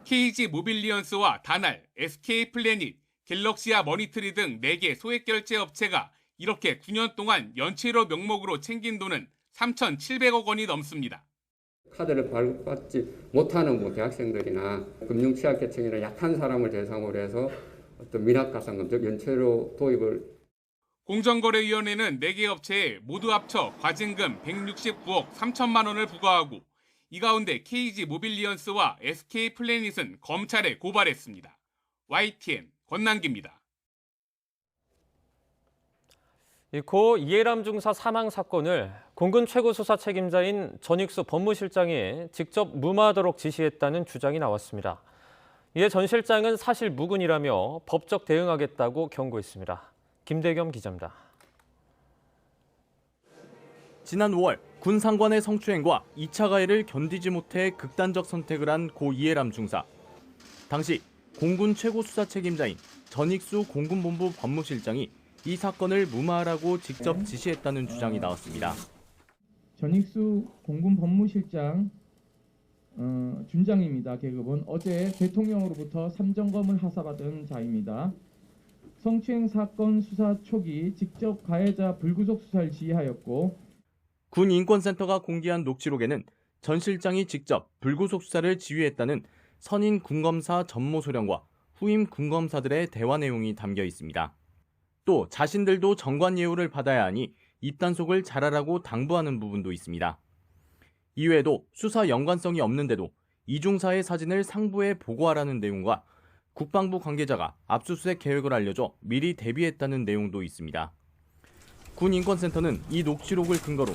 KG 모빌리언스와 다날, SK 플래닛, 갤럭시아 머니트리 등 4개 소액결제 업체가 이렇게 9년 동안 연체료 명목으로 챙긴 돈은 3,700억 원이 넘습니다. 카드를 발급받지 못하는 대학생들이나 금융 취약계층이나 약한 사람을 대상으로 해서 어떤 미납가상금, 즉 연체료 도입을 공정거래위원회는 4개 업체에 모두 합쳐 과징금 169억 3천만 원을 부과하고 이 가운데 KG 모빌리언스와 SK 플래닛은 검찰에 고발했습니다. YTN 권남기입니다. 고 이해람 중사 사망 사건을 공군 최고 수사 책임자인 전익수 법무실장이 직접 무마하도록 지시했다는 주장이 나왔습니다. 이에 전 실장은 사실 무근이라며 법적 대응하겠다고 경고했습니다. 김대겸 기자입니다. 지난 5월 군 상관의 성추행과 2차 가해를 견디지 못해 극단적 선택을 한 고 이해람 중사. 당시 공군 최고 수사 책임자인 전익수 공군본부 법무실장이 이 사건을 무마하라고 직접 지시했다는 주장이 나왔습니다. 전익수 공군 법무실장 준장입니다. 계급은 어제 대통령으로부터 삼점검을 하사받은 자입니다. 성추행 사건 수사 초기 직접 가해자 불구속 수사를 지휘하였고 군 인권센터가 공개한 녹취록에는 전 실장이 직접 불구속 수사를 지휘했다는 선임 군검사 전모 소령과 후임 군검사들의 대화 내용이 담겨 있습니다. 또 자신들도 정관 예우를 받아야 하니 입단속을 잘하라고 당부하는 부분도 있습니다. 이외에도 수사 연관성이 없는데도 이중사의 사진을 상부에 보고하라는 내용과 국방부 관계자가 압수수색 계획을 알려줘 미리 대비했다는 내용도 있습니다. 군 인권센터는 이 녹취록을 근거로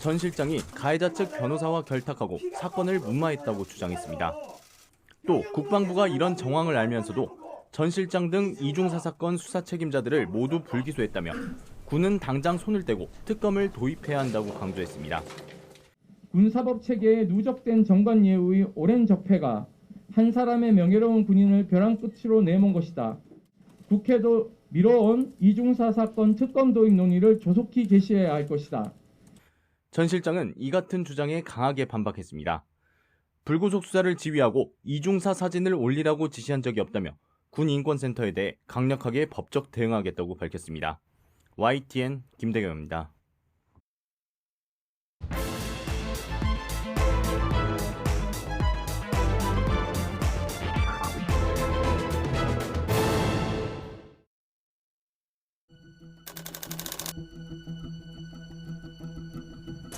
전 실장이 가해자 측 변호사와 결탁하고 사건을 무마했다고 주장했습니다. 또 국방부가 이런 정황을 알면서도 전 실장 등 이중사 사건 수사 책임자들을 모두 불기소했다며 군은 당장 손을 떼고 특검을 도입해야 한다고 강조했습니다. 군사법 체계에 누적된 정관 예우의 오랜 적폐가 한 사람의 명예로운 군인을 벼랑 끝으로 내몬 것이다. 국회도 미뤄온 이중사 사건 특검 도입 논의를 조속히 개시해야 할 것이다. 전 실장은 이 같은 주장에 강하게 반박했습니다. 불구속 수사를 지휘하고 이중사 사진을 올리라고 지시한 적이 없다며 군인권센터에 대해 강력하게 법적 대응하겠다고 밝혔습니다. YTN 김대경입니다.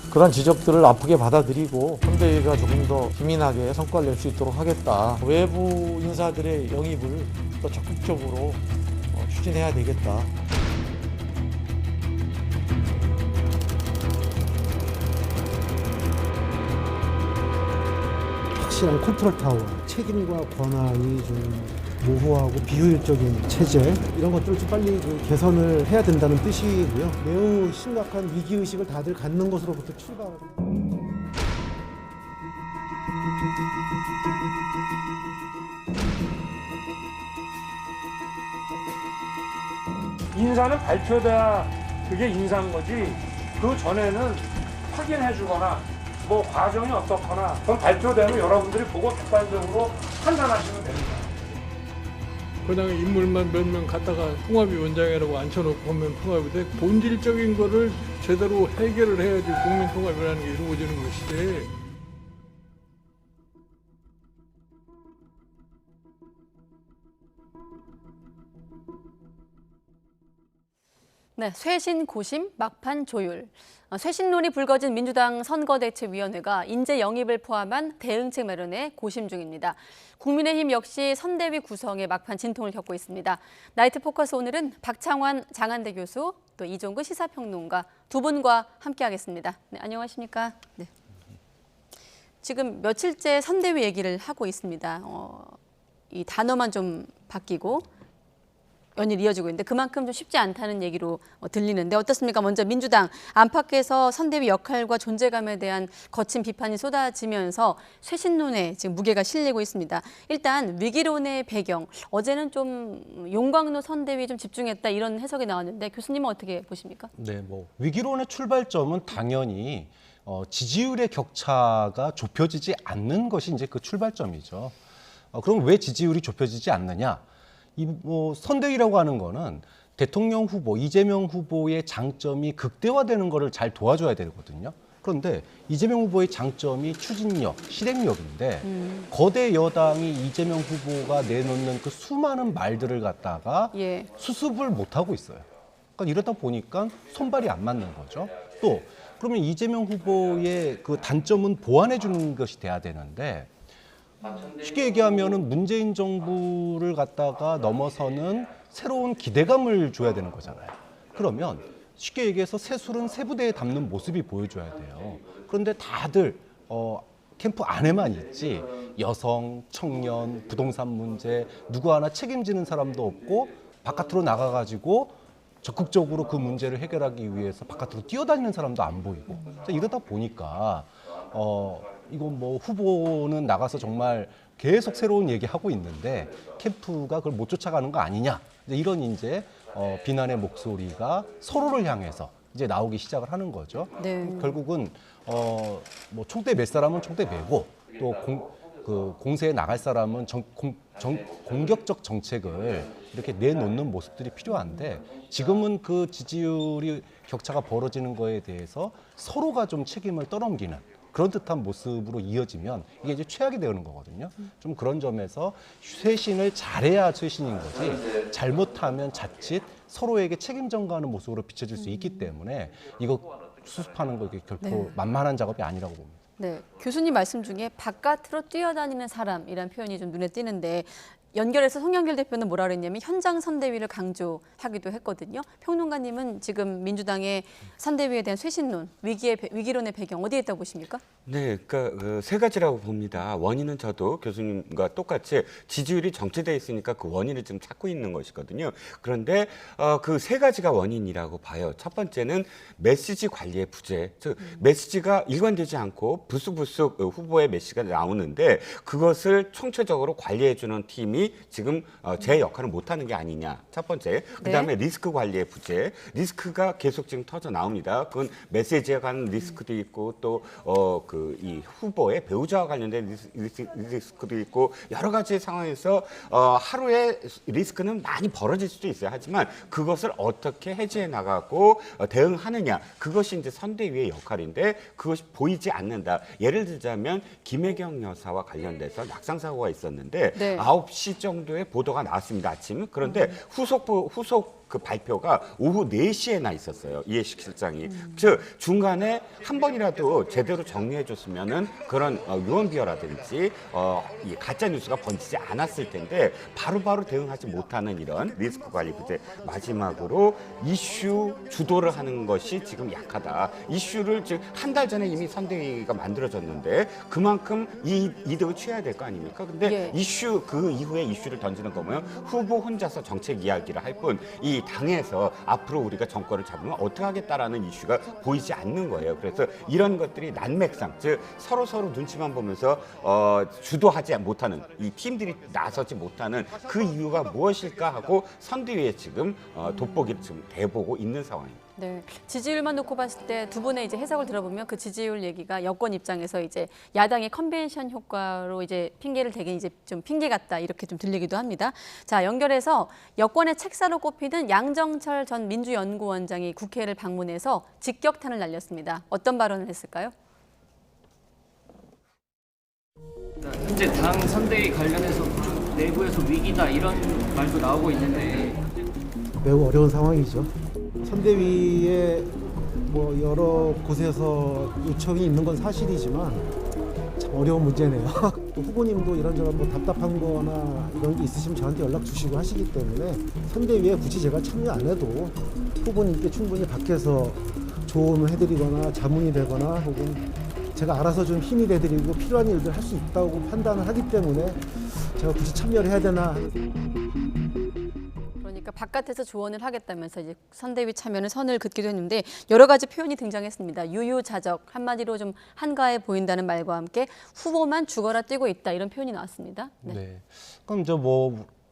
그런 지적들을 아프게 받아들이고 선대위가 조금 더 기민하게 성과를 낼 수 있도록 하겠다. 외부 인사들의 영입을 더 적극적으로 추진해야 되겠다. 확실한 컨트롤 타워, 책임과 권한이 좀 모호하고 비효율적인 체제 이런 것들을 좀 빨리 개선을 해야 된다는 뜻이고요. 매우 심각한 위기의식을 다들 갖는 것으로부터 출발합니다. 인사는 발표돼야 그게 인사인 거지. 그 전에는 확인해주거나 뭐 과정이 어떻거나 그건 발표되면 여러분들이 보고 객관적으로 판단하시면 됩니다. 그냥 인물만 몇 명 갖다가 통합위원장이라고 앉혀놓고 보면 통합이 돼. 본질적인 거를 제대로 해결을 해야지 국민 통합이라는 게 이루어지는 것이지. 네, 쇄신 고심, 막판 조율. 쇄신론이 불거진 민주당 선거대책위원회가 인재 영입을 포함한 대응책 마련에 고심 중입니다. 국민의힘 역시 선대위 구성에 막판 진통을 겪고 있습니다. 나이트 포커스 오늘은 박창환 장한대 교수, 또 이종근 시사평론가 두 분과 함께하겠습니다. 네, 안녕하십니까? 네. 지금 며칠째 선대위 얘기를 하고 있습니다. 이 단어만 좀 바뀌고 연일 이어지고 있는데 그만큼 좀 쉽지 않다는 얘기로 들리는데 어떻습니까? 먼저 민주당 안팎에서 선대위 역할과 존재감에 대한 거친 비판이 쏟아지면서 쇄신론에 지금 무게가 실리고 있습니다. 일단 위기론의 배경, 어제는 좀 용광로 선대위 좀 집중했다 이런 해석이 나왔는데 교수님은 어떻게 보십니까? 네, 뭐 위기론의 출발점은 당연히 지지율의 격차가 좁혀지지 않는 것이 이제 그 출발점이죠. 그럼 왜 지지율이 좁혀지지 않느냐? 선대위라고 하는 거는 대통령 후보, 이재명 후보의 장점이 극대화되는 거를 잘 도와줘야 되거든요. 그런데 이재명 후보의 장점이 추진력, 실행력인데 거대 여당이 이재명 후보가 내놓는 그 수많은 말들을 갖다가 수습을 못하고 있어요. 그러니까 이러다 보니까 손발이 안 맞는 거죠. 또 그러면 이재명 후보의 그 단점은 보완해 주는 것이 돼야 되는데 쉽게 얘기하면은 문재인 정부를 갖다가 넘어서는 새로운 기대감을 줘야 되는 거잖아요. 그러면 쉽게 얘기해서 새술은 새부대에 담는 모습이 보여줘야 돼요. 그런데 다들 캠프 안에만 있지 여성, 청년, 부동산 문제 누구 하나 책임지는 사람도 없고 바깥으로 나가가지고 적극적으로 그 문제를 해결하기 위해서 바깥으로 뛰어다니는 사람도 안 보이고 이러다 보니까 이건 뭐 후보는 나가서 정말 계속 새로운 얘기하고 있는데 캠프가 그걸 못 쫓아가는 거 아니냐 이런 이제 비난의 목소리가 서로를 향해서 이제 나오기 시작을 하는 거죠. 네. 결국은 뭐 총대 몇 사람은 총대 매고 또 공세에 나갈 사람은 공격적 정책을 이렇게 내놓는 모습들이 필요한데 지금은 그 지지율이 격차가 벌어지는 거에 대해서 서로가 좀 책임을 떠넘기는 그런 듯한 모습으로 이어지면 이게 이제 최악이 되는 거거든요. 좀 그런 점에서 쇄신을 잘해야 쇄신인 거지 잘못하면 자칫 서로에게 책임 전가하는 모습으로 비춰질 수 있기 때문에 이거 수습하는 거 이게 결코 만만한 작업이 아니라고 봅니다. 네, 교수님 말씀 중에 바깥으로 뛰어다니는 사람이라는 표현이 좀 눈에 띄는데 연결해서 송영길 대표는 뭐라 그랬냐면 현장 선대위를 강조하기도 했거든요. 평론가님은 지금 민주당의 선대위에 대한 쇄신론, 위기론의 배경 어디에 있다고 보십니까? 네, 그러니까 세 가지라고 봅니다. 원인은 저도 교수님과 똑같이 지지율이 정체돼 있으니까 그 원인을 좀 찾고 있는 것이거든요. 그런데 그 세 가지가 원인이라고 봐요. 첫 번째는 메시지 관리의 부재. 즉 메시지가 일관되지 않고 부수부수 후보의 메시지가 나오는데 그것을 총체적으로 관리해주는 팀이 위원장이 지금 제 역할을 못하는 게 아니냐. 첫 번째. 그다음에 리스크 관리의 부재. 리스크가 계속 지금 터져 나옵니다. 그건 메시지에 관한 리스크도 있고 또 이 후보의 배우자와 관련된 리스크도 있고 여러 가지 상황에서 하루에 리스크는 많이 벌어질 수도 있어요. 하지만 그것을 어떻게 해지해 나가고 대응하느냐. 그것이 이제 선대위의 역할인데 그것이 보이지 않는다. 예를 들자면 김혜경 여사와 관련돼서 낙상 사고가 있었는데 9시 정도에 보도가 나왔습니다. 아침. 그런데 후속 그 발표가 오후 4시에 나 있었어요. 이해식 실장이. 즉 중간에 한 번이라도 제대로 정리해 줬으면은 그런 유언비어라든지 이 가짜 뉴스가 번지지 않았을 텐데 바로바로 대응하지 못하는 이런 리스크 관리 부재. 마지막으로 이슈 주도를 하는 것이 지금 약하다. 이슈를 지금 한 달 전에 이미 선대위가 만들어졌는데 그만큼 이득을 취해야 될 거 아닙니까? 근데 이슈 그 이후에 이슈를 던지는 거면 후보 혼자서 정책 이야기를 할 뿐 이 당에서 앞으로 우리가 정권을 잡으면 어떻게 하겠다라는 이슈가 보이지 않는 거예요. 그래서 이런 것들이 난맥상, 즉 서로 눈치만 보면서 주도하지 못하는 이 팀들이 나서지 못하는 그 이유가 무엇일까 하고 선대위에 지금 돋보기를 지금 대보고 있는 상황입니다. 네, 지지율만 놓고 봤을 때 두 분의 이제 해석을 들어보면 그 지지율 얘기가 여권 입장에서 이제 야당의 컨벤션 효과로 이제 핑계를 대긴 이제 좀 핑계 같다 이렇게 좀 들리기도 합니다. 자, 연결해서 여권의 책사로 꼽히는 양정철 전 민주연구원장이 국회를 방문해서 직격탄을 날렸습니다. 어떤 발언을 했을까요? 현재 당 선대위 관련해서 내부에서 위기다 이런 말도 나오고 있는데 매우 어려운 상황이죠. 선대위에 뭐 여러 곳에서 요청이 있는 건 사실이지만 참 어려운 문제네요. 또 후보님도 이런저런 뭐 답답한 거나 이런 게 있으시면 저한테 연락 주시고 하시기 때문에 선대위에 굳이 제가 참여 안 해도 후보님께 충분히 밖에서 조언을 해드리거나 자문이 되거나 혹은 제가 알아서 좀 힘이 돼드리고 필요한 일들 할 수 있다고 판단을 하기 때문에 제가 굳이 참여를 해야 되나. 그러니까 바깥에서 조언을 하겠다면서 이제 선대위 참여는 선을 긋기도 했는데 여러 가지 표현이 등장했습니다. 유유자적, 한마디로 좀 한가해 보인다는 말과 함께 후보만 죽어라 뛰고 있다 이런 표현이 나왔습니다. 네. 그럼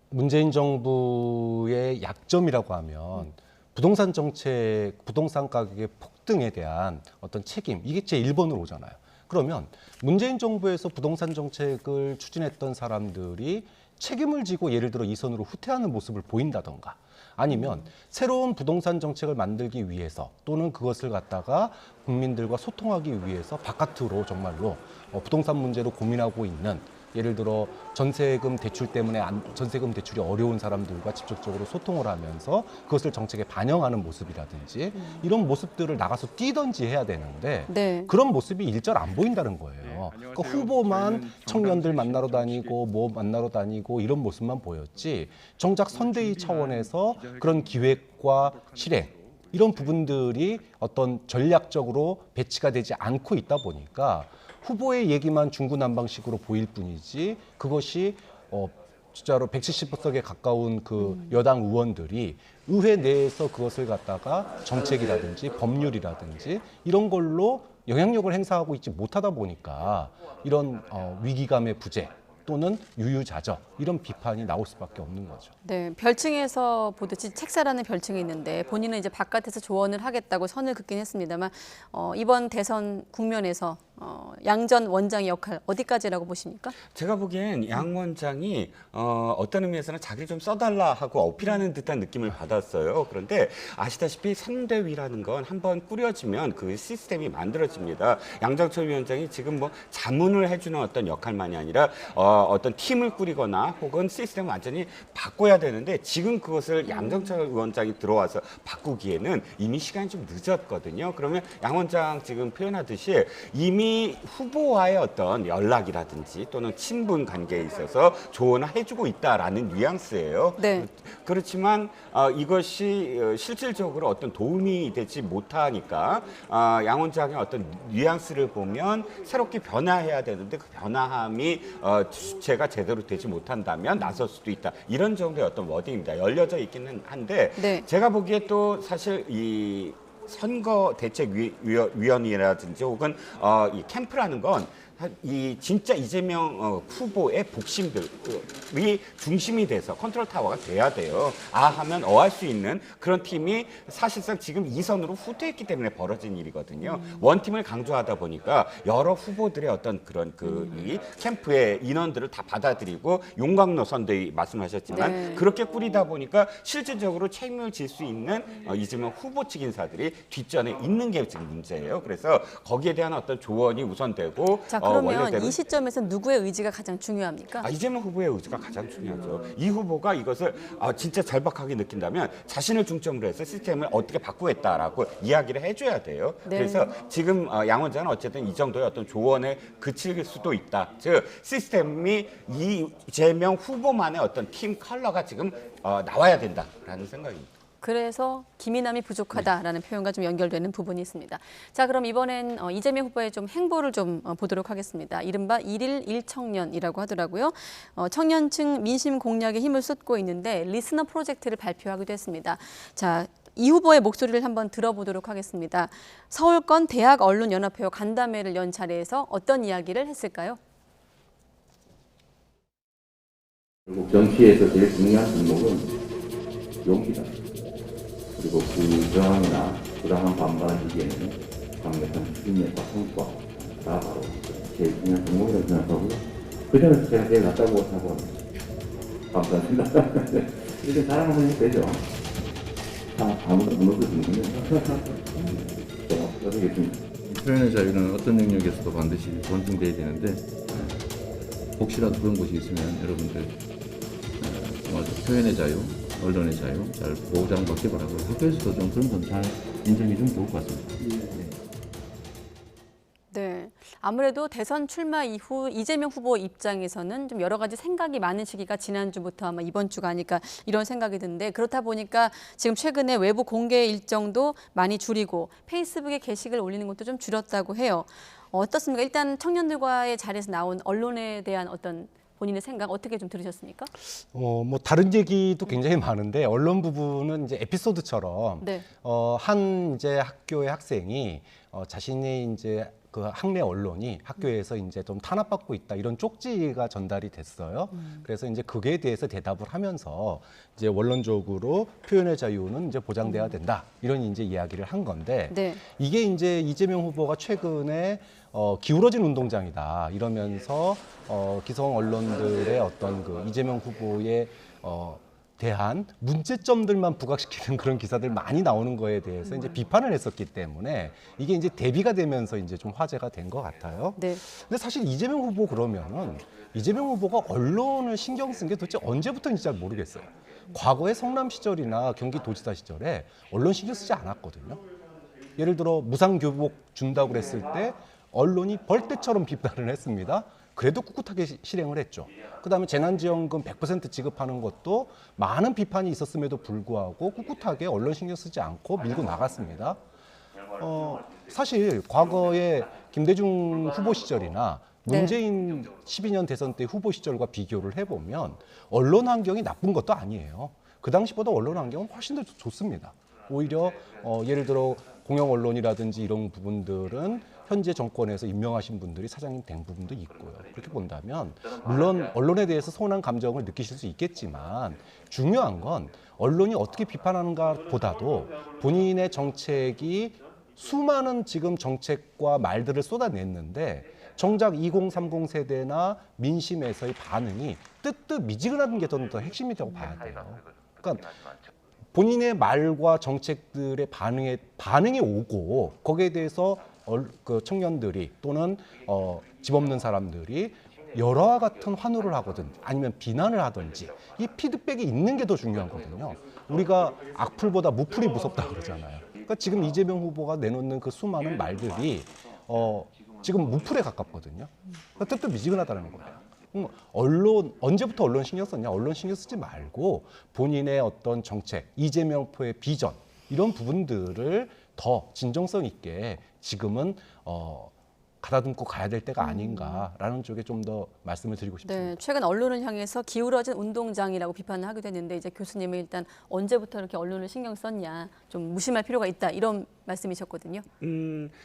문재인 정부의 약점이라고 하면 부동산 정책, 부동산 가격의 폭등에 대한 어떤 책임, 이게 제 1번으로 오잖아요. 그러면 문재인 정부에서 부동산 정책을 추진했던 사람들이 책임을 지고 예를 들어 이 선으로 후퇴하는 모습을 보인다던가 아니면 새로운 부동산 정책을 만들기 위해서 또는 그것을 갖다가 국민들과 소통하기 위해서 바깥으로 정말로 부동산 문제로 고민하고 있는 예를 들어 전세금 대출 때문에 전세금 대출이 어려운 사람들과 직접적으로 소통을 하면서 그것을 정책에 반영하는 모습이라든지 이런 모습들을 나가서 뛰던지 해야 되는데 그런 모습이 일절 안 보인다는 거예요. 그러니까 후보만 청년들 만나러 다니고 뭐 만나러 다니고 이런 모습만 보였지 정작 선대위 차원에서 그런 기획과 실행 이런 부분들이 어떤 전략적으로 배치가 되지 않고 있다 보니까 후보의 얘기만 중구난방식으로 보일 뿐이지 그것이 진짜로 170석에 가까운 그 여당 의원들이 의회 내에서 그것을 갖다가 정책이라든지 법률이라든지 이런 걸로 영향력을 행사하고 있지 못하다 보니까 이런 위기감의 부재 또는 유유자적 이런 비판이 나올 수밖에 없는 거죠. 네, 별칭에서 보듯이 책사라는 별칭이 있는데 본인은 이제 바깥에서 조언을 하겠다고 선을 긋긴 했습니다만 이번 대선 국면에서 양 전 원장의 역할 어디까지라고 보십니까? 제가 보기엔 양 원장이 어떤 의미에서는 자기를 좀 써달라 하고 어필하는 듯한 느낌을 받았어요. 그런데 아시다시피 선대위라는 건 한번 꾸려지면 그 시스템이 만들어집니다. 양정철 위원장이 지금 뭐 자문을 해주는 어떤 역할만이 아니라 어떤 팀을 꾸리거나 혹은 시스템을 완전히 바꿔야 되는데 지금 그것을 양정철 위원장이 들어와서 바꾸기에는 이미 시간이 좀 늦었거든요. 그러면 양 원장 지금 표현하듯이 이미 후보와의 어떤 연락이라든지 또는 친분 관계에 있어서 조언을 해주고 있다라는 뉘앙스예요. 네. 그렇지만 이것이 실질적으로 어떤 도움이 되지 못하니까 양 원장의 어떤 뉘앙스를 보면 새롭게 변화해야 되는데 그 변화함이 주체가 제대로 되지 못한다면 나설 수도 있다. 이런 정도의 어떤 워딩입니다. 열려져 있기는 한데 제가 보기에 또 사실 이 선거대책위원회라든지 혹은 이 캠프라는 건 이 진짜 이재명 후보의 복심들이 중심이 돼서 컨트롤 타워가 돼야 돼요. 아 하면 할 수 있는 그런 팀이 사실상 지금 2선으로 후퇴했기 때문에 벌어진 일이거든요. 원팀을 강조하다 보니까 여러 후보들의 어떤 그런 이 캠프의 인원들을 다 받아들이고 용광로 선대위 말씀하셨지만 네. 그렇게 꾸리다 보니까 실질적으로 책임을 질 수 있는 이재명 후보 측 인사들이 뒷전에 있는 게 지금 문제예요. 그래서 거기에 대한 어떤 조언이 우선되고 자, 그러면 원래대로 이 시점에서 누구의 의지가 가장 중요합니까? 이재명 후보의 의지가 가장 중요하죠. 이 후보가 이것을 진짜 절박하게 느낀다면 자신을 중점으로 해서 시스템을 어떻게 바꾸겠다라고 이야기를 해줘야 돼요. 네. 그래서 지금 양 원장은 어쨌든 이 정도의 어떤 조언에 그칠 수도 있다. 즉 시스템이 이재명 후보만의 어떤 팀 컬러가 지금 나와야 된다라는 생각입니다. 그래서 기민함이 부족하다라는 표현과 좀 연결되는 부분이 있습니다. 자, 그럼 이번엔 이재명 후보의 좀 행보를 좀 보도록 하겠습니다. 이른바 1일 1청년이라고 하더라고요. 청년층 민심 공략에 힘을 쏟고 있는데 리스너 프로젝트를 발표하기도 했습니다. 자, 이 후보의 목소리를 한번 들어보도록 하겠습니다. 서울권 대학언론연합회 간담회를 연 자리에서 어떤 이야기를 했을까요? 결국 정치에서 제일 중요한 종목은 용기다. 그리고 부정이나 부당한 반발을 이기에는 강력한 인내과 성과 다 바로 제일 중요한 종목이라고 생각하고요. 그 점에서 제가 제일 낫다고 하고 감사합니다. 이렇게 자랑을 해도 되죠. 아무도 무너져주는군요. 제가 어떻겠습니까? 표현의 자유는 어떤 영역에서도 반드시 존중돼야 되는데 혹시라도 그런 곳이 있으면 여러분들 표현의 자유, 언론의 자유 잘 보장받기 바라고 학교에서도 좀 그런 건 잘 인정해 주면 좋을 것 같습니다. 네, 아무래도 대선 출마 이후 이재명 후보 입장에서는 좀 여러 가지 생각이 많은 시기가 지난주부터 아마 이번 주가 아닐까 이런 생각이 드는데 그렇다 보니까 지금 최근에 외부 공개 일정도 많이 줄이고 페이스북에 게시글 올리는 것도 좀 줄였다고 해요. 어떻습니까? 일단 청년들과의 자리에서 나온 언론에 대한 어떤 본인의 생각 어떻게 좀 들으셨습니까? 뭐 다른 얘기도 굉장히 많은데 언론 부분은 이제 에피소드처럼 네. 한 이제 학교의 학생이 자신의 이제 그 학내 언론이 학교에서 이제 좀 탄압받고 있다 이런 쪽지가 전달이 됐어요. 그래서 이제 그에 대해서 대답을 하면서 이제 원론적으로 표현의 자유는 이제 보장돼야 된다 이런 이제 이야기를 한 건데 네. 이게 이제 이재명 후보가 최근에 기울어진 운동장이다 이러면서 기성 언론들의 어떤 그 이재명 후보의 대한 문제점들만 부각시키는 그런 기사들 많이 나오는 거에 대해서 이제 비판을 했었기 때문에 이게 이제 대비가 되면서 이제 좀 화제가 된 것 같아요. 네. 근데 사실 이재명 후보 그러면은 이재명 후보가 언론을 신경 쓴 게 도대체 언제부터인지 잘 모르겠어요. 과거에 성남 시절이나 경기도지사 시절에 언론 신경 쓰지 않았거든요. 예를 들어 무상교복 준다고 그랬을 때 언론이 벌떼처럼 비판을 했습니다. 그래도 꿋꿋하게 실행을 했죠. 그다음에 재난지원금 100% 지급하는 것도 많은 비판이 있었음에도 불구하고 꿋꿋하게 언론 신경 쓰지 않고 밀고 나갔습니다. 사실 과거에 김대중 후보 시절이나 문재인 12년 대선 때 후보 시절과 비교를 해보면 언론 환경이 나쁜 것도 아니에요. 그 당시보다 언론 환경은 훨씬 더 좋습니다. 오히려 예를 들어 공영 언론이라든지 이런 부분들은 현재 정권에서 임명하신 분들이 사장님 된 부분도 있고요. 그렇게 본다면 물론 언론에 대해서 서운한 감정을 느끼실 수 있겠지만 중요한 건 언론이 어떻게 비판하는가 보다도 본인의 정책이 수많은 지금 정책과 말들을 쏟아냈는데 정작 2030 세대나 민심에서의 반응이 뜨뜻미지근한 게 더 핵심이라고 봐야 돼요. 그러니까 본인의 말과 정책들의 반응이 오고 거기에 대해서 그 청년들이 또는 집 없는 사람들이 여러와 같은 환호를 하거든 아니면 비난을 하든지 이 피드백이 있는 게 더 중요하거든요. 우리가 악플보다 무플이 무섭다 그러잖아요. 그러니까 지금 이재명 후보가 내놓는 그 수많은 말들이 지금 무플에 가깝거든요. 그러니까 뜨뜻미지근하다는 거예요. 언제부터 언론 신경 썼냐? 언론 신경 쓰지 말고 본인의 어떤 정책, 이재명 후보의 비전 이런 부분들을 더 진정성 있게 지금은 가다듬고 가야 될 때가 아닌가라는 쪽에 좀 더 말씀을 드리고 싶습니다. 네, 최근 언론을 향해서 기울어진 운동장이라고 비판을 하기도 했는데 이제 교수님은 일단 언제부터 이렇게 언론을 신경 썼냐, 좀 무심할 필요가 있다 이런 말씀이셨거든요.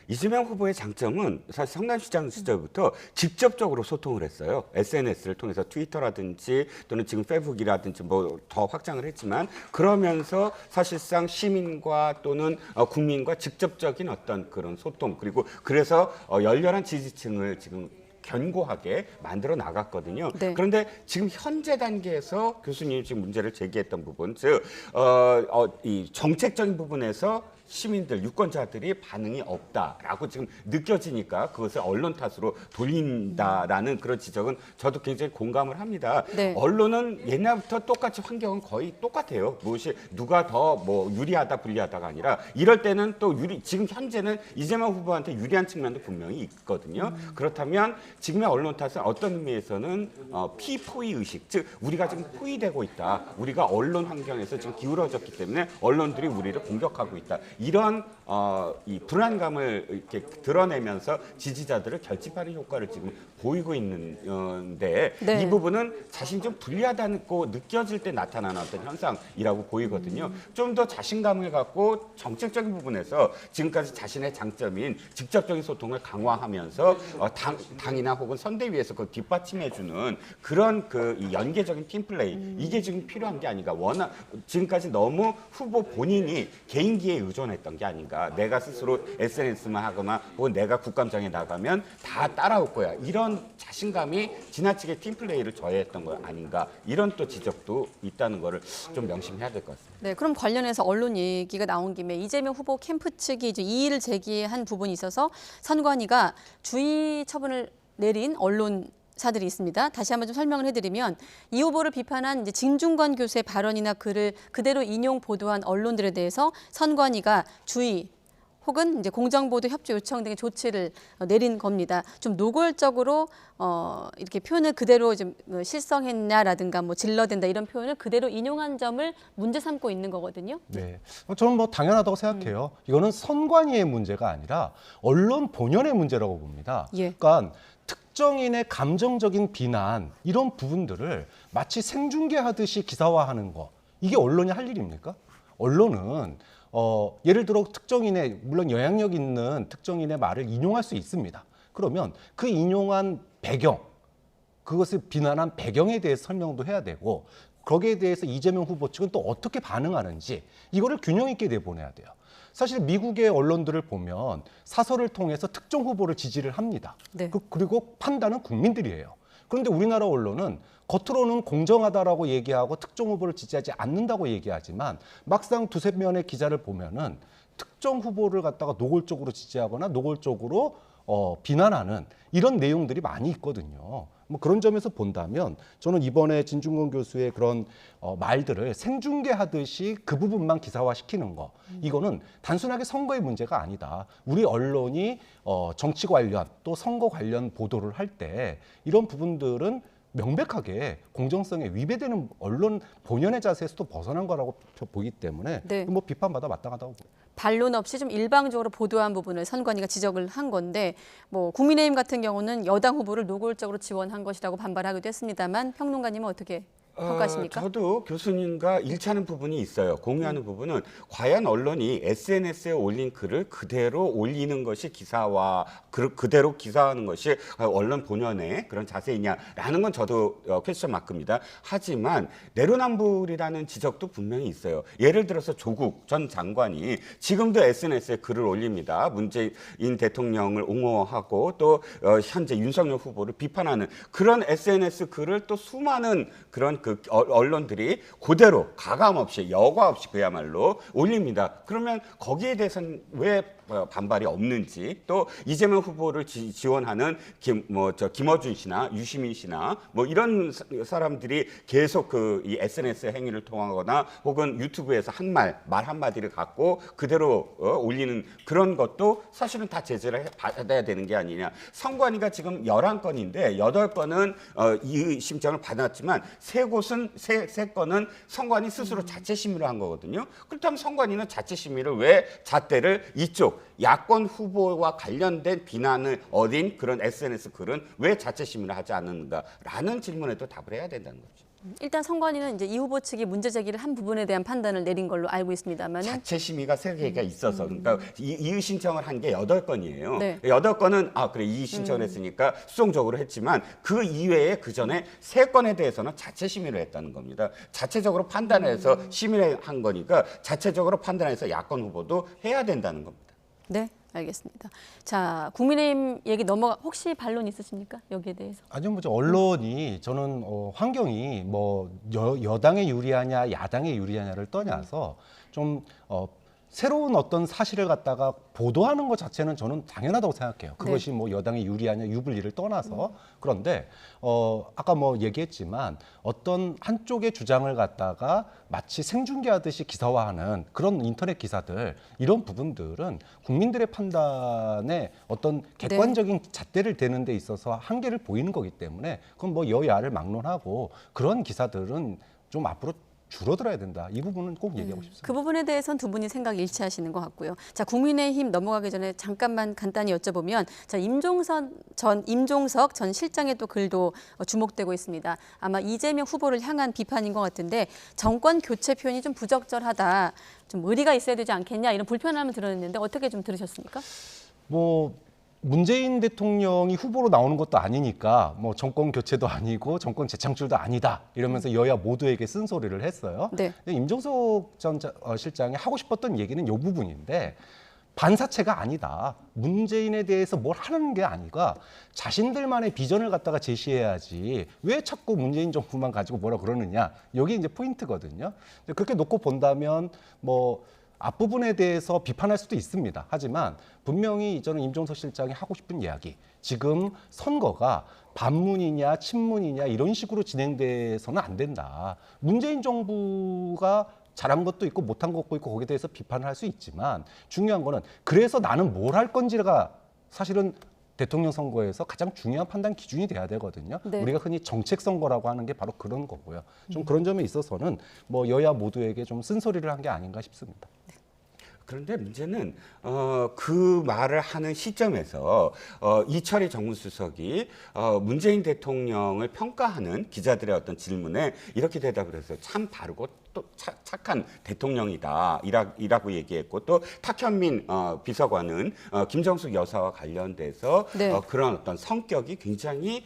이재명 후보의 장점은 사실 성남시장 시절부터 직접적으로 소통을 했어요. SNS를 통해서 트위터라든지 또는 지금 페이스북이라든지 뭐 더 확장을 했지만 그러면서 사실상 시민과 또는 국민과 직접적인 어떤 그런 소통 그리고 그래서 열렬한 지지층을 지금 견고하게 만들어 나갔거든요. 네. 그런데 지금 현재 단계에서 교수님이 지금 문제를 제기했던 부분, 즉 이 정책적인 부분에서 시민들, 유권자들이 반응이 없다라고 지금 느껴지니까 그것을 언론 탓으로 돌린다라는 그런 지적은 저도 굉장히 공감을 합니다. 네. 언론은 옛날부터 똑같이 환경은 거의 똑같아요. 무엇이 누가 더 뭐 유리하다 불리하다가 아니라 이럴 때는 또 지금 현재는 이재명 후보한테 유리한 측면도 분명히 있거든요. 그렇다면 지금의 언론 탓은 어떤 의미에서는 피포위 의식, 즉 우리가 지금 포위되고 있다. 우리가 언론 환경에서 지금 기울어졌기 때문에 언론들이 우리를 공격하고 있다. 이런 이 불안감을 이렇게 드러내면서 지지자들을 결집하는 효과를 지금 보이고 있는데 네. 이 부분은 자신이 좀 불리하다고 느껴질 때 나타나는 어떤 현상이라고 보이거든요. 좀 더 자신감을 갖고 정책적인 부분에서 지금까지 자신의 장점인 직접적인 소통을 강화하면서 당이나 혹은 선대위에서 그걸 뒷받침해주는 그런 이 연계적인 팀플레이 이게 지금 필요한 게 아닌가. 워낙 지금까지 너무 후보 본인이 개인기에 의존했던 게 아닌가. 내가 스스로 SNS만 하거나 혹은 내가 국감장에 나가면 다 따라올 거야. 이런 자신감이 지나치게 팀플레이를 저해했던 거 아닌가. 이런 또 지적도 있다는 거를 좀 명심해야 될 것 같습니다. 네, 그럼 관련해서 언론 얘기가 나온 김에 이재명 후보 캠프 측이 이제 이의를 제기한 부분이 있어서 선관위가 주의 처분을 내린 언론사들이 있습니다. 다시 한번 좀 설명을 해드리면 이 후보를 비판한 이제 진중권 교수의 발언이나 글을 그대로 인용 보도한 언론들에 대해서 선관위가 주의 혹은 이제 공정보도 협조 요청 등의 조치를 내린 겁니다. 좀 노골적으로 이렇게 표현을 그대로 좀 실성했냐라든가 뭐 질러댄다 이런 표현을 그대로 인용한 점을 문제 삼고 있는 거거든요. 네, 저는 뭐 당연하다고 생각해요. 이거는 선관위의 문제가 아니라 언론 본연의 문제라고 봅니다. 예. 그러니까 특정인의 감정적인 비난 이런 부분들을 마치 생중계하듯이 기사화하는 거 이게 언론이 할 일입니까? 언론은 예를 들어 특정인의 물론 영향력 있는 특정인의 말을 인용할 수 있습니다. 그러면 그 인용한 배경, 그것을 비난한 배경에 대해서 설명도 해야 되고 거기에 대해서 이재명 후보 측은 또 어떻게 반응하는지 이거를 균형 있게 내보내야 돼요. 사실 미국의 언론들을 보면 사설을 통해서 특정 후보를 지지를 합니다. 네. 그리고 판단은 국민들이에요. 그런데 우리나라 언론은 겉으로는 공정하다라고 얘기하고 특정 후보를 지지하지 않는다고 얘기하지만 막상 두세 면의 기자를 보면은 특정 후보를 갖다가 노골적으로 지지하거나 노골적으로 비난하는 이런 내용들이 많이 있거든요. 뭐 그런 점에서 본다면 저는 이번에 진중권 교수의 그런 말들을 생중계하듯이 그 부분만 기사화시키는 거 이거는 단순하게 선거의 문제가 아니다. 우리 언론이 정치 관련 또 선거 관련 보도를 할 때 이런 부분들은 명백하게 공정성에 위배되는 언론 본연의 자세에서도 벗어난 거라고 보기 때문에 네. 뭐 비판받아 마땅하다고 봅니다. 반론 없이 좀 일방적으로 보도한 부분을 선관위가 지적을 한 건데 뭐 국민의힘 같은 경우는 여당 후보를 노골적으로 지원한 것이라고 반발하기도 했습니다만 평론가님은 어떻게 평가하십니까? 저도 교수님과 일치하는 부분이 있어요. 공유하는 부분은 과연 언론이 SNS에 올린 글을 그대로 올리는 것이 기사화, 그대로 기사하는 것이 언론 본연의 그런 자세이냐라는 건 저도 퀘스천 마크입니다. 하지만 내로남불이라는 지적도 분명히 있어요. 예를 들어서 조국 전 장관이 지금도 SNS에 글을 올립니다. 문재인 대통령을 옹호하고 또 현재 윤석열 후보를 비판하는 그런 SNS 글을 또 수많은 그런 언론들이 그대로 가감 없이 여과 없이 그야말로 올립니다. 그러면 거기에 대해서는 왜 반발이 없는지 또 이재명 후보를 지원하는 김어준 씨나 유시민 씨나 뭐 이런 사람들이 계속 이 SNS 행위를 통하거나 혹은 유튜브에서 말 한마디를 갖고 그대로 올리는 그런 것도 사실은 다 제재를 받아야 되는 게 아니냐. 선관위가 지금 11건인데 8건은 이의 심정을 받았지만 세 건은 선관위 스스로 자체 심의를 한 거거든요. 그렇다면 선관위는 자체 심의를 왜 잣대를 이쪽 야권 후보와 관련된 비난을 어린 그런 SNS 글은 왜 자체 심의를 하지 않는가라는 질문에도 답을 해야 된다는 거죠. 일단 선관위는 이제 이 후보 측이 문제 제기를 한 부분에 대한 판단을 내린 걸로 알고 있습니다만 자체 심의가 3개가 있어서 그러니까 이의 신청을 한 게 8건이에요. 네. 8건은 그래 이의 신청을 했으니까 수동적으로 했지만 그 이외에 그 전에 3건에 대해서는 자체 심의를 했다는 겁니다. 자체적으로 판단해서 심의를 한 거니까 자체적으로 판단해서 야권 후보도 해야 된다는 겁니다. 네. 알겠습니다. 자, 국민의힘 얘기 혹시 반론 있으십니까? 여기에 대해서? 아니요, 뭐 언론이 저는 환경이 뭐 여당에 유리하냐 야당에 유리하냐를 떠나서 좀 새로운 어떤 사실을 갖다가 보도하는 것 자체는 저는 당연하다고 생각해요. 그것이 뭐 여당이 유리하냐 유불리를 떠나서. 그런데 아까 뭐 얘기했지만 어떤 한쪽의 주장을 갖다가 마치 생중계하듯이 기사화하는 그런 인터넷 기사들, 이런 부분들은 국민들의 판단에 어떤 객관적인 잣대를 대는 데 있어서 한계를 보이는 거기 때문에 그건 뭐 여야를 막론하고 그런 기사들은 좀 앞으로 줄어들어야 된다. 이 부분은 꼭 얘기하고 싶습니다. 그 부분에 대해서는 두 분이 생각이 일치하시는 것 같고요. 자, 국민의힘 넘어가기 전에 잠깐만 간단히 여쭤보면, 자, 임종석 전 실장의 또 글도 주목되고 있습니다. 아마 이재명 후보를 향한 비판인 것 같은데 정권 교체 표현이 좀 부적절하다, 좀 의리가 있어야 되지 않겠냐 이런 불편함을 들었는데 어떻게 좀 들으셨습니까? 뭐 문재인 대통령이 후보로 나오는 것도 아니니까 뭐 정권 교체도 아니고 정권 재창출도 아니다 이러면서 여야 모두에게 쓴소리를 했어요. 네. 임종석 전 실장이 하고 싶었던 얘기는 이 부분인데 반사체가 아니다. 문재인에 대해서 뭘 하는 게 아니라 자신들만의 비전을 갖다가 제시해야지 왜 자꾸 문재인 정부만 가지고 뭐라 그러느냐. 여기 이제 포인트거든요. 그렇게 놓고 본다면 뭐 앞부분에 대해서 비판할 수도 있습니다. 하지만 분명히 저는 임종석 실장이 하고 싶은 이야기, 지금 선거가 반문이냐 친문이냐 이런 식으로 진행돼서는 안 된다. 문재인 정부가 잘한 것도 있고 못한 것도 있고 거기에 대해서 비판을 할 수 있지만 중요한 거는 그래서 나는 뭘 할 건지가 사실은 대통령 선거에서 가장 중요한 판단 기준이 돼야 되거든요. 네. 우리가 흔히 정책 선거라고 하는 게 바로 그런 거고요. 좀 그런 점에 있어서는 뭐 여야 모두에게 좀 쓴소리를 한 게 아닌가 싶습니다. 그런데 문제는 그 말을 하는 시점에서 이철희 정무수석이 문재인 대통령을 평가하는 기자들의 어떤 질문에 이렇게 대답을 했어요. 참 바르고 또 착한 대통령이다라고 얘기했고, 또 탁현민 비서관은 김정숙 여사와 관련돼서 그런 어떤 성격이 굉장히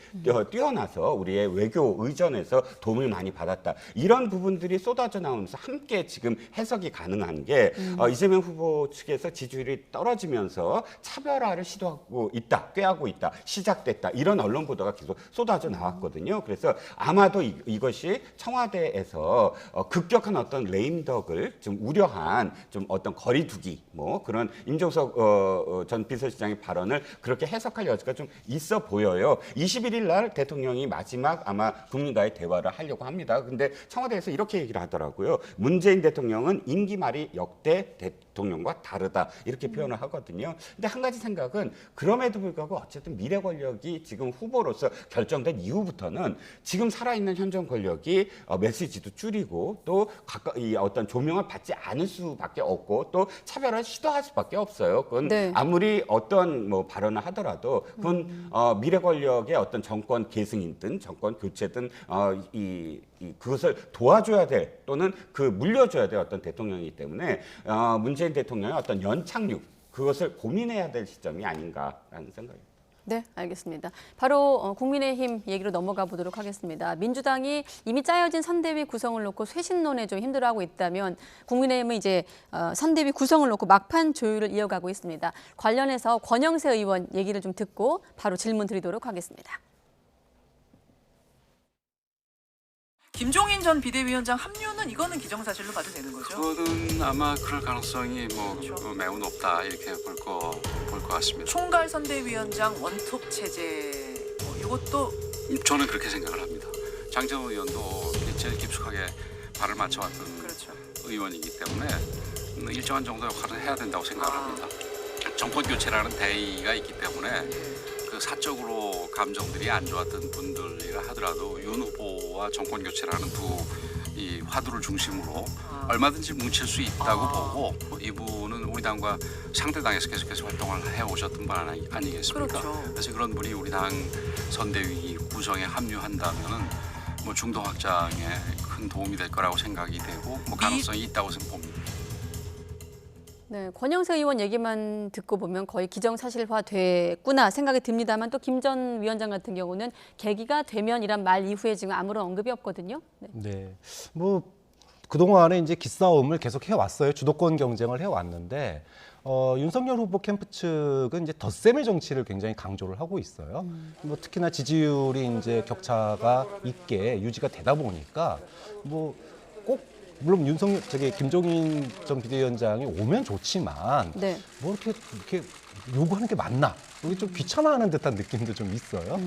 뛰어나서 우리의 외교 의전에서 도움을 많이 받았다. 이런 부분들이 쏟아져 나오면서 함께 지금 해석이 가능한 게 이재명 후보 측에서 지지율이 떨어지면서 차별화를 시도하고 있다, 꾀하고 있다, 시작됐다, 이런 언론 보도가 계속 쏟아져 나왔거든요. 그래서 아마도 이것이 청와대에서 급격한 어떤 레임덕을 좀 우려한 좀 어떤 거리두기, 뭐 그런 임종석 전 비서실장의 발언을 그렇게 해석할 여지가 좀 있어 보여요. 21일 날 대통령이 마지막 아마 국민과의 대화를 하려고 합니다. 근데 청와대에서 이렇게 얘기를 하더라고요. 문재인 대통령은 임기 말이 역대 대통령과 다르다, 이렇게 표현을 하거든요. 근데 한 가지 생각은 그럼에도 불구하고 어쨌든 미래 권력이 지금 후보로서 결정된 이후부터는 지금 살아있는 현 정 권력이 메시지도 줄이고 또 이 어떤 조명을 받지 않을 수밖에 없고 또 차별화를 시도할 수밖에 없어요. 그건 아무리 어떤 뭐 발언을 하더라도 그건 미래 권력의 어떤 정권 계승이든 정권 교체든 그것을 도와줘야 될 또는 물려줘야 될 어떤 대통령이기 때문에 문재인 대통령의 어떤 연착륙, 그것을 고민해야 될 시점이 아닌가라는 생각입니다. 네, 알겠습니다. 바로 국민의힘 얘기로 넘어가 보도록 하겠습니다. 민주당이 이미 짜여진 선대위 구성을 놓고 쇄신론에 좀 힘들어하고 있다면 국민의힘은 이제 선대위 구성을 놓고 막판 조율을 이어가고 있습니다. 관련해서 권영세 의원 얘기를 좀 듣고 바로 질문 드리도록 하겠습니다. 김종인 전 비대위원장 합류는 이거는 기정사실로 봐도 되는 거죠? 그거는 아마 그럴 가능성이 매우 높다, 이렇게 볼 것 같습니다. 총괄 선대위원장 원톱 체제, 이것도 저는 그렇게 생각을 합니다. 장재원 의원도 제일 깊숙하게 발을 맞춰왔던 의원이기 때문에 일정한 정도 역할을 해야 된다고 생각을 합니다. 정권 교체라는 대의가 있기 때문에 그 사적으로 감정들이 안 좋았던 분들이라 하더라도 윤 후보와 정권 교체라는 두 이 화두를 중심으로 얼마든지 뭉칠 수 있다고 보고 이분은 우리 당과 상대당에서 계속해서 활동을 해오셨던 분 아니겠습니까? 그렇죠. 그래서 그런 분이 우리 당 선대위 구성에 합류한다면은 뭐 중도 확장에 큰 도움이 될 거라고 생각이 되고 뭐 가능성이 있다고 봅니다. 네, 권영세 의원 얘기만 듣고 보면 거의 기정사실화 됐구나 생각이 듭니다만 또 김 전 위원장 같은 경우는 계기가 되면이란 말 이후에 지금 아무런 언급이 없거든요. 네. 네. 뭐 그동안에 이제 기싸움을 계속 해왔어요. 주도권 경쟁을 해왔는데 윤석열 후보 캠프 측은 이제 덧셈의 정치를 굉장히 강조를 하고 있어요. 뭐 특히나 지지율이 이제 격차가 있게 유지가 되다 보니까 뭐 꼭 물론 김종인 전 비대위원장이 오면 좋지만 네. 뭐 이렇게 요구하는 게 맞나? 이게 좀 귀찮아하는 듯한 느낌도 좀 있어요.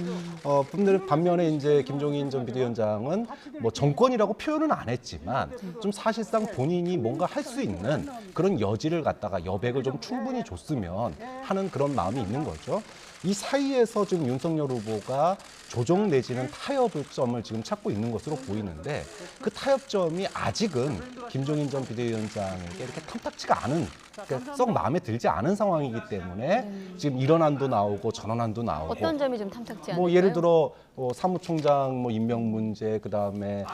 반면에 이제 김종인 전 비대위원장은 뭐 정권이라고 표현은 안 했지만 좀 사실상 본인이 뭔가 할 수 있는 그런 여지를 갖다가 여백을 좀 충분히 줬으면 하는 그런 마음이 있는 거죠. 이 사이에서 지금 윤석열 후보가 조정 내지는 타협점을 지금 찾고 있는 것으로 보이는데 그 타협점이 아직은 김종인 전 비대위원장에게 이렇게 탐탁지가 않은, 그러니까 썩 마음에 들지 않은 상황이기 때문에 지금 이런 안도 나오고 저런 안도 나오고. 어떤 점이 좀 탐탁지 않을까요? 뭐 예를 들어 사무총장 뭐 임명 문제, 그다음에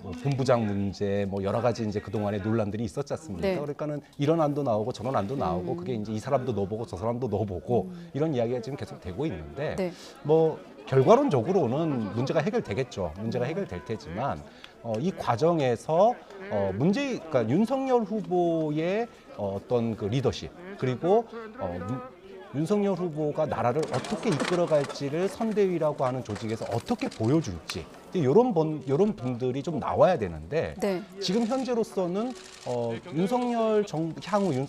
뭐 본부장 문제, 뭐 여러 가지 이제 그동안에 논란들이 있었지 않습니까? 네. 그러니까는 이런 안도 나오고 저런 안도 나오고 그게 이제 이 사람도 넣어보고 저 사람도 넣어보고 이런 이야기가 지금 계속 되고 있는데 네. 뭐 결과론적으로는 문제가 해결되겠죠. 문제가 해결될 테지만 이 과정에서 그러니까 윤석열 후보의 어떤 그 리더십 그리고 윤석열 후보가 나라를 어떻게 이끌어갈지를 선대위라고 하는 조직에서 어떻게 보여줄지 이런 분들이 좀 나와야 되는데 네. 지금 현재로서는 윤석열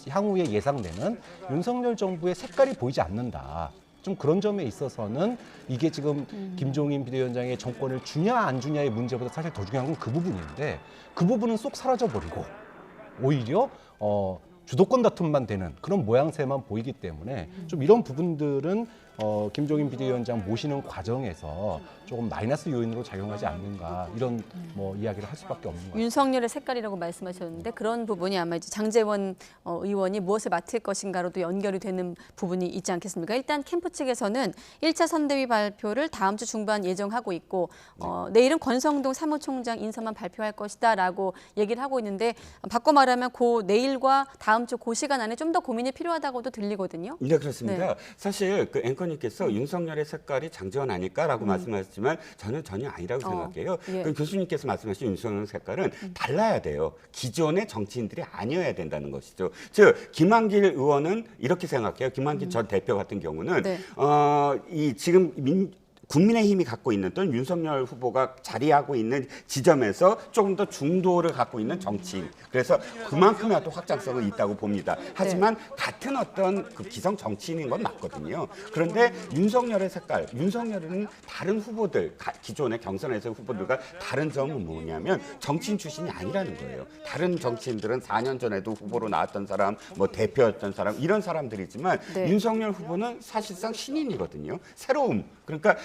향후에 예상되는 윤석열 정부의 색깔이 보이지 않는다. 좀 그런 점에 있어서는 이게 지금 김종인 비대위원장의 정권을 주냐 안 주냐의 문제보다 사실 더 중요한 건 그 부분인데 그 부분은 쏙 사라져버리고 오히려 주도권 다툼만 되는 그런 모양새만 보이기 때문에 좀 이런 부분들은 김종인 비대위원장 모시는 과정에서 조금 마이너스 요인으로 작용하지 않는가 이런 뭐 이야기를 할 수밖에 없는 것 같습니다. 윤석열의 색깔이라고 말씀하셨는데 그런 부분이 아마 이제 장제원 의원이 무엇을 맡을 것인가로도 연결이 되는 부분이 있지 않겠습니까? 일단 캠프 측에서는 1차 선대위 발표를 다음 주 중반 예정하고 있고 내일은 권성동 사무총장 인사만 발표할 것이다라고 얘기를 하고 있는데 바꿔 말하면 내일과 다음 주 그 시간 안에 좀 더 고민이 필요하다고도 들리거든요. 네, 그렇습니다. 네. 사실 그 앵커님께서 윤석열의 색깔이 장제원 아닐까라고 말씀하셨지만 저는 전혀 아니라고 생각해요. 예. 그 교수님께서 말씀하신 윤석열 색깔은 달라야 돼요. 기존의 정치인들이 아니어야 된다는 것이죠. 즉 김한길 의원은 이렇게 생각해요. 김한길 전 대표 같은 경우는 네. 이 지금 국민의힘이 갖고 있는 또는 윤석열 후보가 자리하고 있는 지점에서 조금 더 중도를 갖고 있는 정치인. 그래서 그만큼의 또 확장성은 있다고 봅니다. 하지만 같은 어떤 그 기성 정치인인 건 맞거든요. 그런데 윤석열의 색깔, 윤석열은 다른 후보들, 기존의 경선에서 후보들과 다른 점은 뭐냐면 정치인 출신이 아니라는 거예요. 다른 정치인들은 4년 전에도 후보로 나왔던 사람, 뭐 대표였던 사람, 이런 사람들이지만 네. 윤석열 후보는 사실상 신인이거든요. 새로움. 그러니까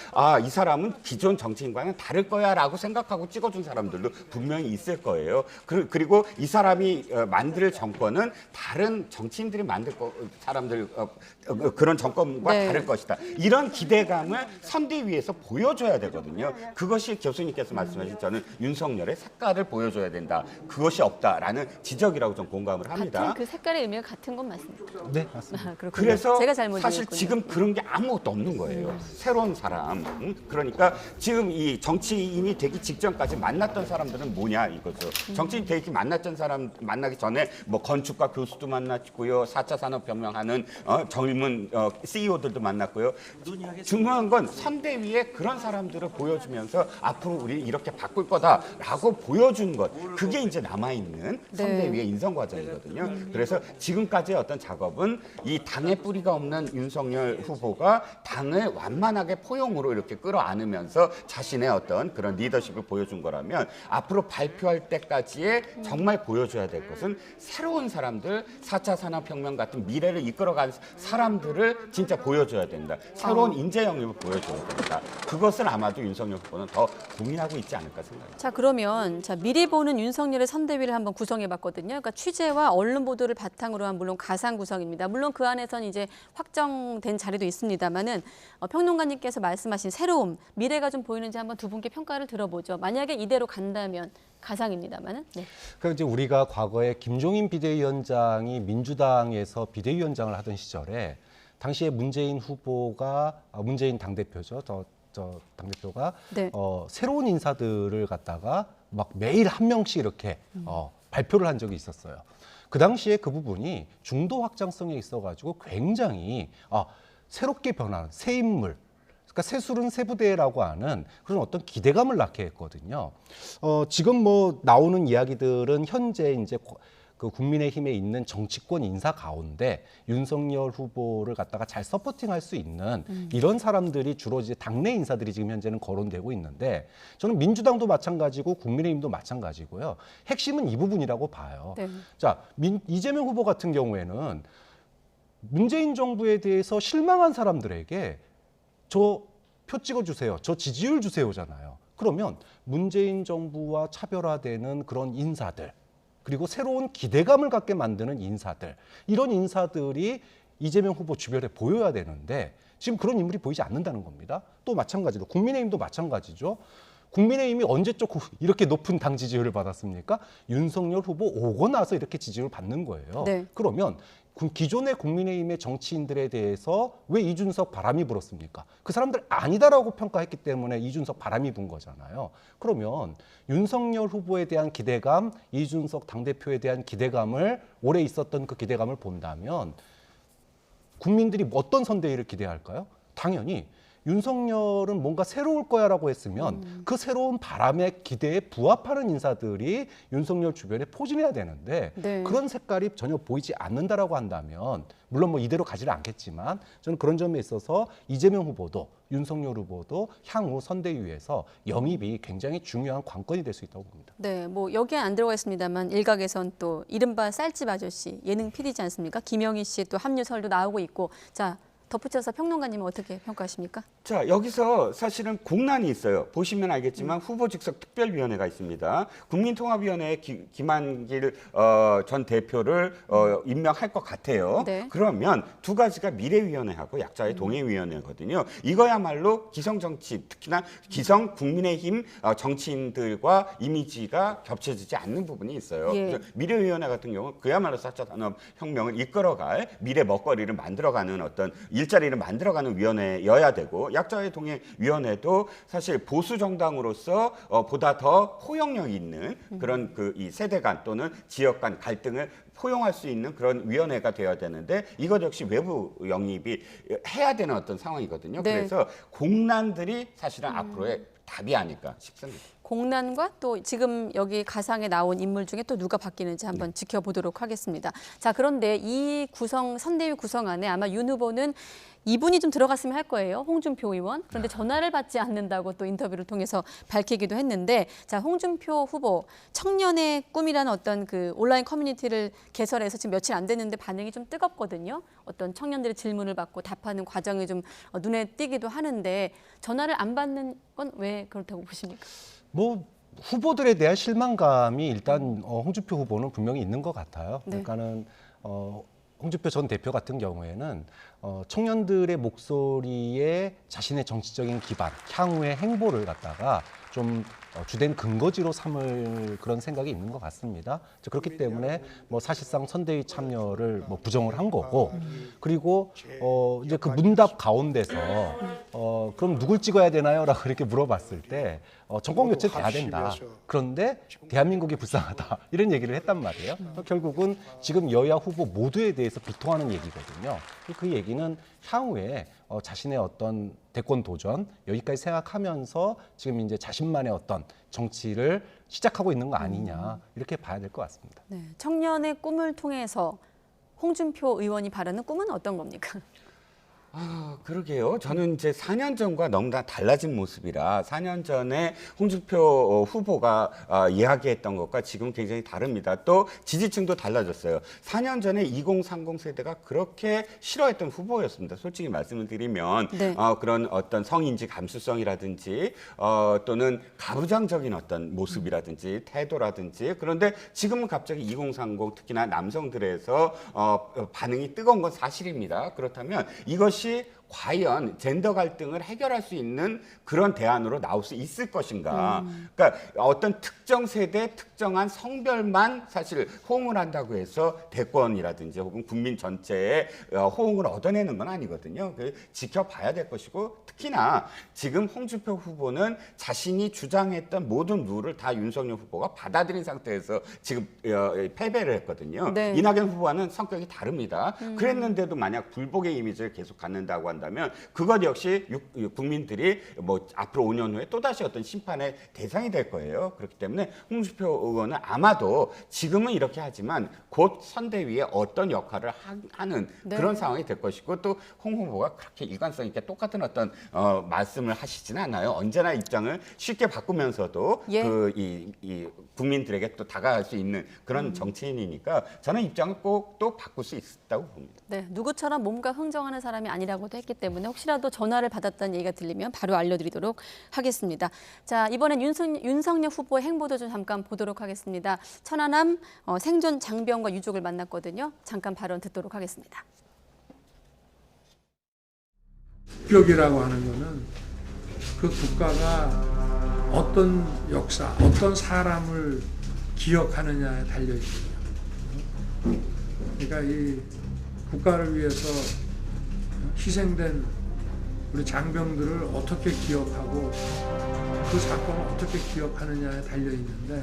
이 사람은 기존 정치인과는 다를 거야라고 생각하고 찍어준 사람들도 분명히 있을 거예요. 그리고 이 사람이 만들 정권은 다른 정치인들이 만들 사람들 그런 정권과 네. 다를 것이다. 이런 기대감을 선대위에서 보여줘야 되거든요. 그것이 교수님께서 말씀하신 저는 윤석열의 색깔을 보여줘야 된다. 그것이 없다라는 지적이라고 좀 공감을 합니다. 같은 그 색깔의 의미가 같은 건 맞습니까? 네, 맞습니다. 그렇군요. 그래서 제가 잘못 사실 이해했군요. 지금 그런 게 아무것도 없는 거예요. 새로운 사람. 그러니까 지금 이 정치인이 되기 직전까지 만났던 사람들은 뭐냐 이거죠. 정치인 되기 만나기 전에 뭐 건축가 교수도 만났고요. 4차 산업혁명하는 젊은 CEO들도 만났고요. 중요한 건 선대위에 그런 사람들을 보여주면서 앞으로 우리 이렇게 바꿀 거다라고 보여준 것. 그게 이제 남아있는 선대위의 인선 과정이거든요. 그래서 지금까지의 어떤 작업은 이 당의 뿌리가 없는 윤석열 후보가 당을 완만하게 포용으로 쪽으로 이렇게 끌어안으면서 자신의 어떤 그런 리더십을 보여준 거라면 앞으로 발표할 때까지의 정말 보여줘야 될 것은 새로운 사람들, 4차 산업혁명 같은 미래를 이끌어간 사람들을 진짜 보여줘야 된다. 새로운 인재 영입을 보여줘야 된다. 그것을 아마도 윤석열 후보는 더 고민하고 있지 않을까 생각합니다. 자, 그러면 미리 보는 윤석열의 선대위를 한번 구성해봤거든요. 그러니까 취재와 언론 보도를 바탕으로 한 물론 가상 구성입니다. 물론 그 안에서는 이제 확정된 자리도 있습니다만은 평론가님께서 말씀하신 새로움, 미래가 좀 보이는지 한번 두 분께 평가를 들어보죠. 만약에 이대로 간다면 가상입니다만은. 네. 그러니까 이제 우리가 과거에 김종인 비대위원장이 민주당에서 비대위원장을 하던 시절에 당시에 문재인 후보가 문재인 당대표죠. 당대표가 네. 새로운 인사들을 갖다가 막 매일 한 명씩 이렇게 발표를 한 적이 있었어요. 그 당시에 그 부분이 중도 확장성에 있어가지고 굉장히 새롭게 변하는 새 인물, 그러니까 새술은 새부대라고 하는 그런 어떤 기대감을 낳게 했거든요. 지금 뭐 나오는 이야기들은 현재 이제 그 국민의힘에 있는 정치권 인사 가운데 윤석열 후보를 갖다가 잘 서포팅할 수 있는 이런 사람들이 주로 이제 당내 인사들이 지금 현재는 거론되고 있는데 저는 민주당도 마찬가지고 국민의힘도 마찬가지고요. 핵심은 이 부분이라고 봐요. 네. 자, 이재명 후보 같은 경우에는 문재인 정부에 대해서 실망한 사람들에게 저 표 찍어주세요, 저 지지율 주세요잖아요. 그러면 문재인 정부와 차별화되는 그런 인사들, 그리고 새로운 기대감을 갖게 만드는 인사들, 이런 인사들이 이재명 후보 주변에 보여야 되는데 지금 그런 인물이 보이지 않는다는 겁니다. 또 마찬가지로 국민의힘도 마찬가지죠. 국민의힘이 언제적 이렇게 높은 당 지지율을 받았습니까? 윤석열 후보 오고 나서 이렇게 지지율을 받는 거예요. 네. 그러면 기존의 국민의힘의 정치인들에 대해서 왜 이준석 바람이 불었습니까? 그 사람들 아니다라고 평가했기 때문에 이준석 바람이 분 거잖아요. 그러면 윤석열 후보에 대한 기대감, 이준석 당대표에 대한 기대감을 오래 있었던 그 기대감을 본다면 국민들이 어떤 선대위를 기대할까요? 당연히 윤석열은 뭔가 새로울 거야라고 했으면 그 새로운 바람의 기대에 부합하는 인사들이 윤석열 주변에 포진해야 되는데 네. 그런 색깔이 전혀 보이지 않는다라고 한다면 물론 뭐 이대로 가지는 않겠지만 저는 그런 점에 있어서 이재명 후보도 윤석열 후보도 향후 선대위에서 영입이 굉장히 중요한 관건이 될 수 있다고 봅니다. 네, 뭐 여기에 안 들어가 있습니다만 일각에선 또 이른바 쌀집 아저씨 예능 PD지 않습니까? 김영희 씨 또 합류설도 나오고 있고 자. 덧붙여서 평론가님은 어떻게 평가하십니까? 자, 여기서 사실은 공란이 있어요. 보시면 알겠지만 후보 직속 특별위원회가 있습니다. 국민통합위원회에 김한길 전 대표를 임명할 것 같아요. 네. 그러면 두 가지가 미래위원회하고 약자의 동해위원회거든요. 이거야말로 기성정치, 특히나 기성 국민의힘 정치인들과 이미지가 겹쳐지지 않는 부분이 있어요. 예. 그래서 미래위원회 같은 경우는 그야말로 4차 산업혁명을 이끌어갈 미래 먹거리를 만들어가는 어떤 일자리를 만들어가는 위원회여야 되고 약자의 동해위원회도 사실 보수 정당으로서 보다 더 포용력 있는 그런 이 세대 간 또는 지역 간 갈등을 포용할 수 있는 그런 위원회가 되어야 되는데 이것 역시 외부 영입이 해야 되는 어떤 상황이거든요. 네. 그래서 공란들이 사실은 앞으로의 답이 아닐까 싶습니다. 공란과 또 지금 여기 가상에 나온 인물 중에 또 누가 바뀌는지 한번 지켜보도록 하겠습니다. 자, 그런데 이 선대위 구성안에 아마 윤 후보는 이분이 좀 들어갔으면 할 거예요. 홍준표 의원. 그런데 전화를 받지 않는다고 또 인터뷰를 통해서 밝히기도 했는데 자, 홍준표 후보 청년의 꿈이라는 어떤 그 온라인 커뮤니티를 개설해서 지금 며칠 안 됐는데 반응이 좀 뜨겁거든요. 어떤 청년들의 질문을 받고 답하는 과정이 좀 눈에 띄기도 하는데 전화를 안 받는 건 왜 그렇다고 보십니까? 뭐 후보들에 대한 실망감이 일단 홍준표 후보는 분명히 있는 것 같아요. 네. 그러니까는 홍준표 전 대표 같은 경우에는 청년들의 목소리에 자신의 정치적인 기반, 향후의 행보를 갖다가 좀 주된 근거지로 삼을 그런 생각이 있는 것 같습니다. 그렇기 때문에 뭐 사실상 선대위 참여를 뭐 부정을 한 거고, 그리고 이제 그 문답 가운데서 그럼 누굴 찍어야 되나요?라고 이렇게 물어봤을 때 정권 교체 돼야 된다. 그런데 대한민국이 불쌍하다 이런 얘기를 했단 말이에요. 결국은 지금 여야 후보 모두에 대해서 비통하는 얘기거든요. 그 얘기는 향후에 자신의 어떤 대권 도전 여기까지 생각하면서 지금 이제 자신만의 어떤 정치를 시작하고 있는 거 아니냐 이렇게 봐야 될 것 같습니다. 네, 청년의 꿈을 통해서 홍준표 의원이 바라는 꿈은 어떤 겁니까? 그러게요. 저는 이제 4년 전과 너무나 달라진 모습이라 4년 전에 홍준표 후보가 이야기했던 것과 지금 굉장히 다릅니다. 또 지지층도 달라졌어요. 4년 전에 2030 세대가 그렇게 싫어했던 후보였습니다. 솔직히 말씀을 드리면 네. 그런 어떤 성인지 감수성이라든지 또는 가부장적인 어떤 모습이라든지 태도라든지 그런데 지금은 갑자기 2030 특히나 남성들에서 반응이 뜨거운 건 사실입니다. 그렇다면 이것이 과연 젠더 갈등을 해결할 수 있는 그런 대안으로 나올 수 있을 것인가. 그러니까 어떤 특정 세대, 특정한 성별만 사실 호응을 한다고 해서 대권이라든지 혹은 국민 전체의 호응을 얻어내는 건 아니거든요. 지켜봐야 될 것이고 특히나 지금 홍준표 후보는 자신이 주장했던 모든 룰을 다 윤석열 후보가 받아들인 상태에서 지금 패배를 했거든요. 네. 이낙연 후보와는 성격이 다릅니다. 그랬는데도 만약 불복의 이미지를 계속 갖는다고 한다면 그것 역시 국민들이 뭐 앞으로 5년 후에 또다시 어떤 심판의 대상이 될 거예요. 그렇기 때문에 홍준표 의원은 아마도 지금은 이렇게 하지만 곧 선대위에 어떤 역할을 하는 네. 그런 상황이 될 것이고 또 홍 후보가 그렇게 일관성 있게 똑같은 어떤 말씀을 하시지는 않아요. 언제나 입장을 쉽게 바꾸면서도 예. 이 국민들에게 또 다가갈 수 있는 그런 정치인이니까 저는 입장을 꼭 또 바꿀 수 있다고 봅니다. 네, 누구처럼 몸과 흥정하는 사람이 아니라고도 했기 때문에 혹시라도 전화를 받았다는 얘기가 들리면 바로 알려드리도록 하겠습니다. 자, 이번엔 윤석열 후보의 행보도 좀 잠깐 보도록 하겠습니다. 천안함 생존 장병과 유족을 만났거든요. 잠깐 발언 듣도록 하겠습니다. 국격이라고 하는 거는 그 국가가 어떤 역사, 어떤 사람을 기억하느냐에 달려 있거든요. 그러니까 이 국가를 위해서 희생된 우리 장병들을 어떻게 기억하고 그 사건을 어떻게 기억하느냐에 달려 있는데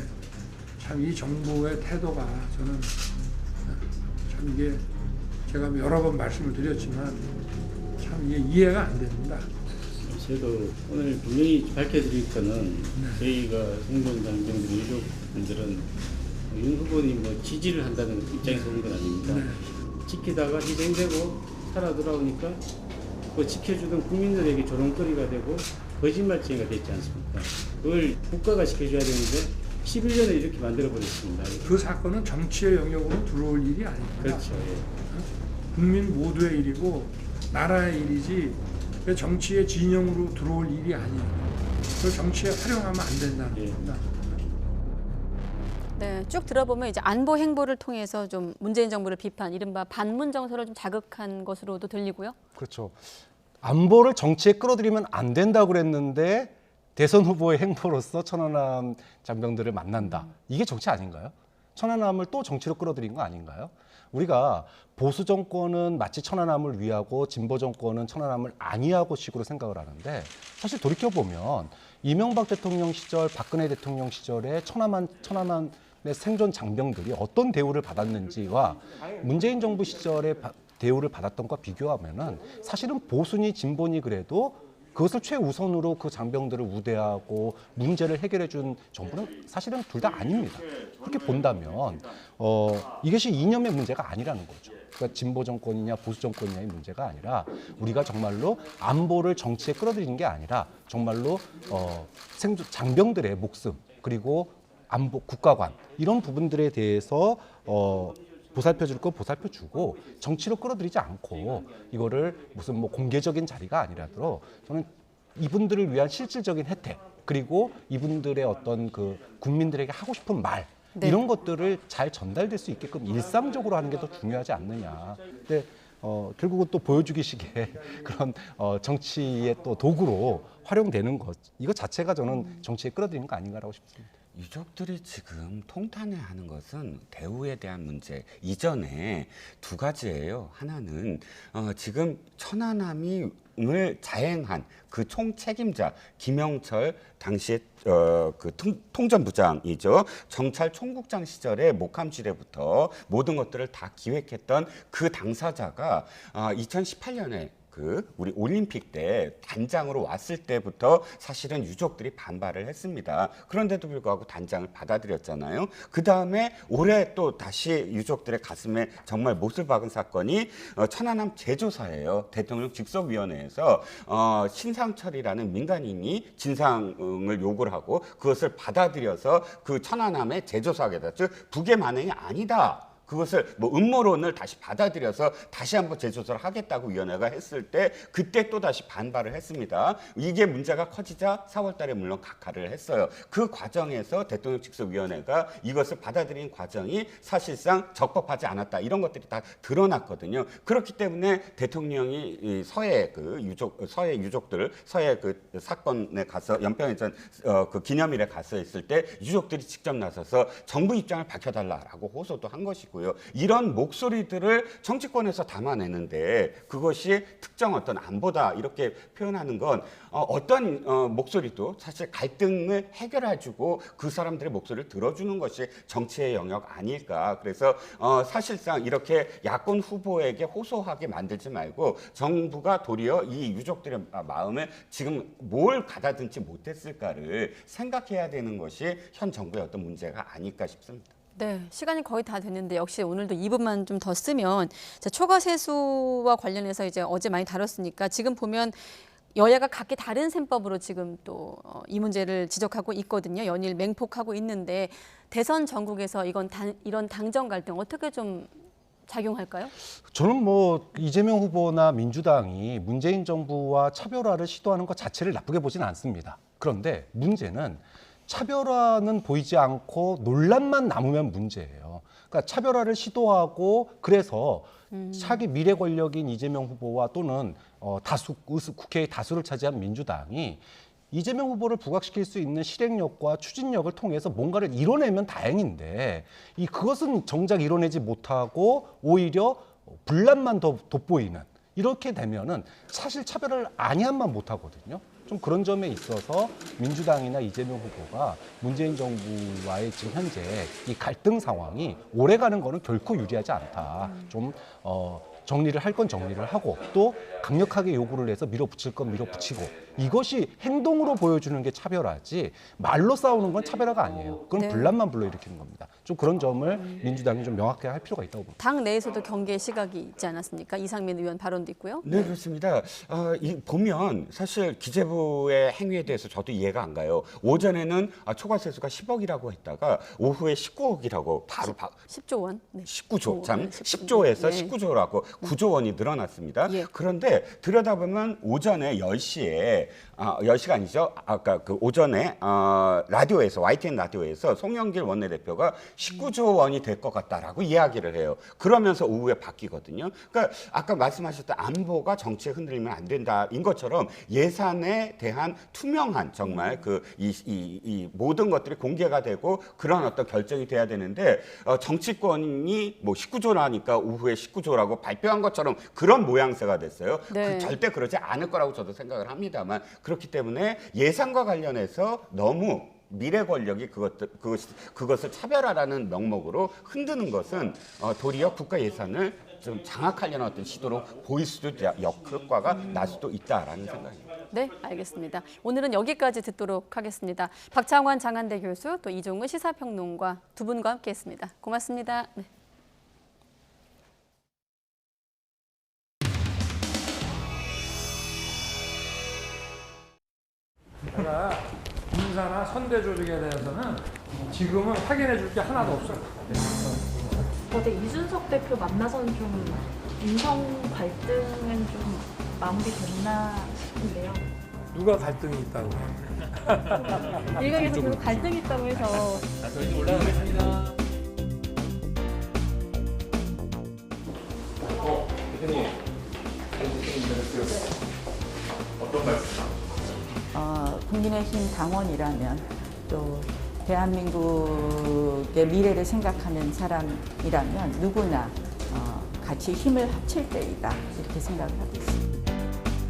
참 이 정부의 태도가 저는 참 이게 제가 여러 번 말씀을 드렸지만 참 이게 이해가 안 됩니다. 저도 오늘 분명히 밝혀드릴 거는 저희가 생존 장병들 유족분들은 윤 후보님 뭐 지지를 한다는 입장에서 온 건 아닙니다. 지키다가 희생되고 살아 돌아오니까 그 지켜주던 국민들에게 조롱거리가 되고 거짓말쟁이가 됐지 않습니까? 그걸 국가가 지켜줘야 되는데 11년에 이렇게 만들어버렸습니다. 그 사건은 정치의 영역으로 들어올 일이 아닙니다. 그렇죠. 예. 국민 모두의 일이고 나라의 일이지 정치의 진영으로 들어올 일이 아니에요. 그 정치에 활용하면 안 된다는 겁니다. 네, 쭉 들어보면 이제 안보 행보를 통해서 좀 문재인 정부를 비판, 이른바 반문 정서를 좀 자극한 것으로도 들리고요. 그렇죠. 안보를 정치에 끌어들이면 안 된다고 그랬는데 대선 후보의 행보로서 천안함 장병들을 만난다. 이게 정치 아닌가요? 천안함을 또 정치로 끌어들인 거 아닌가요? 우리가 보수 정권은 마치 천안함을 위하고 진보 정권은 천안함을 아니하고 식으로 생각을 하는데 사실 돌이켜보면 이명박 대통령 시절, 박근혜 대통령 시절에 천안함의 생존 장병들이 어떤 대우를 받았는지와 문재인 정부 시절에 대우를 받았던 것과 비교하면은 사실은 보수니 진보니 그래도 그것을 최우선으로 그 장병들을 우대하고 문제를 해결해 준 정부는 사실은 둘 다 아닙니다. 그렇게 본다면 이것이 이념의 문제가 아니라는 거죠. 그러니까 진보 정권이냐 보수 정권이냐의 문제가 아니라 우리가 정말로 안보를 정치에 끌어들이는 게 아니라 정말로 장병들의 목숨 그리고 안보 국가관 이런 부분들에 대해서 보살펴줄 거 보살펴주고 정치로 끌어들이지 않고 이거를 무슨 뭐 공개적인 자리가 아니라도 저는 이분들을 위한 실질적인 혜택 그리고 이분들의 어떤 그 국민들에게 하고 싶은 말 네. 이런 것들을 잘 전달될 수 있게끔 일상적으로 하는 게 더 중요하지 않느냐. 근데 결국은 또 보여주기식의 그런 정치의 또 도구로 활용되는 것 이거 자체가 저는 정치에 끌어들이는 거 아닌가라고 싶습니다. 유족들이 지금 통탄해하는 것은 대우에 대한 문제 이전에 두 가지예요. 하나는 지금 천안함을 자행한 그 총책임자 김영철 당시에 그 통전부장이죠. 정찰 총국장 시절에 목함지대부터 모든 것들을 다 기획했던 그 당사자가 2018년에 우리 올림픽 때 단장으로 왔을 때부터 사실은 유족들이 반발을 했습니다. 그런데도 불구하고 단장을 받아들였잖아요. 그 다음에 올해 또 다시 유족들의 가슴에 정말 못을 박은 사건이 천안함 제조사예요. 대통령 직속위원회에서 신상철이라는 민간인이 진상을 요구를 하고 그것을 받아들여서 그 천안함의 제조사에다, 즉 북의 만행이 아니다. 그것을 뭐 음모론을 다시 받아들여서 다시 한번 재조사를 하겠다고 위원회가 했을 때 그때 또 다시 반발을 했습니다. 이게 문제가 커지자 4월 달에 물론 각하를 했어요. 그 과정에서 대통령 직속위원회가 이것을 받아들인 과정이 사실상 적법하지 않았다. 이런 것들이 다 드러났거든요. 그렇기 때문에 대통령이 이 서해 유족들, 서해 그 사건에 가서 연평해전 그 기념일에 가서 있을 때 유족들이 직접 나서서 정부 입장을 밝혀달라라고 호소도 한 것이고. 이런 목소리들을 정치권에서 담아내는데 그것이 특정 어떤 안보다 이렇게 표현하는 건 어떤 목소리도 사실 갈등을 해결해주고 그 사람들의 목소리를 들어주는 것이 정치의 영역 아닐까. 그래서 사실상 이렇게 야권 후보에게 호소하게 만들지 말고 정부가 도리어 이 유족들의 마음을 지금 뭘 가다듬지 못했을까를 생각해야 되는 것이 현 정부의 어떤 문제가 아닐까 싶습니다. 네, 시간이 거의 다 됐는데 역시 오늘도 2분만 좀 더 쓰면 초과 세수와 관련해서 이제 어제 많이 다뤘으니까 지금 보면 여야가 각기 다른 셈법으로 지금 또 이 문제를 지적하고 있거든요. 연일 맹폭하고 있는데 대선 전국에서 이런 당정 갈등 어떻게 좀 작용할까요? 저는 뭐 이재명 후보나 민주당이 문재인 정부와 차별화를 시도하는 것 자체를 나쁘게 보지는 않습니다. 그런데 문제는 차별화는 보이지 않고 논란만 남으면 문제예요. 그러니까 차별화를 시도하고 그래서 차기 미래 권력인 이재명 후보와 또는 국회의 다수를 차지한 민주당이 이재명 후보를 부각시킬 수 있는 실행력과 추진력을 통해서 뭔가를 이뤄내면 다행인데 그것은 정작 이뤄내지 못하고 오히려 분란만 더 돋보이는 이렇게 되면은 사실 차별을 아니한만 못하거든요. 좀 그런 점에 있어서 민주당이나 이재명 후보가 문재인 정부와의 지금 현재 이 갈등 상황이 오래가는 거는 결코 유리하지 않다. 좀 정리를 할 건 정리를 하고 또 강력하게 요구를 해서 밀어붙일 건 밀어붙이고 이것이 행동으로 보여주는 게 차별화지 말로 싸우는 건 차별화가 아니에요. 그건 네. 분란만 불러일으키는 겁니다. 좀 그런 점을 민주당이 좀 명확하게 할 필요가 있다고 봅니다. 당 내에서도 경계 시각이 있지 않았습니까? 이상민 의원 발언도 있고요. 네, 그렇습니다. 보면 사실 기재부의 행위에 대해서 저도 이해가 안 가요. 오전에는 초과 세수가 10억이라고 했다가 오후에 19억이라고 바로 10조 원. 네. 19조, 참 네. 10조에서 19조라고 9조 원이 늘어났습니다. 예. 그런데 들여다보면 오전에 10시에 10시가 아니죠. 아까 그 오전에 라디오에서 YTN 라디오에서 송영길 원내대표가 19조 원이 될 것 같다라고 이야기를 해요. 그러면서 오후에 바뀌거든요. 그러니까 아까 말씀하셨던 안보가 정치에 흔들리면 안 된다인 것처럼 예산에 대한 투명한 정말 이 모든 것들이 공개가 되고 그런 어떤 결정이 돼야 되는데 정치권이 뭐 19조라니까 오후에 19조라고 발표한 것처럼 그런 모양새가 됐어요. 네. 절대 그러지 않을 거라고 저도 생각을 합니다만 그렇기 때문에 예산과 관련해서 너무 미래 권력이 그것을 차별화라는 명목으로 흔드는 것은 도리어 국가 예산을 좀 장악하려는 어떤 시도로 보일 수도 역효과가 날 수도 있다라는 생각입니다. 네, 알겠습니다. 오늘은 여기까지 듣도록 하겠습니다. 박창환 장한대 교수 또 이종은 시사평론가 두 분과 함께했습니다. 고맙습니다. 네. 제가 군사나 선대 조직에 대해서는 지금은 확인해 줄 게 하나도 없어요. 어제 이준석 대표 만나서는 좀 인성 갈등은 좀 마무리됐나 싶은데요. 누가 갈등이 있다고? 일각에서 계속 갈등이 있다고 해서. 저희는 올라가겠습니다. 대표님, 어떤 말씀? 국민의힘 당원이라면 또 대한민국의 미래를 생각하는 사람이라면 누구나 같이 힘을 합칠 때이다 이렇게 생각을 하고 있습니다.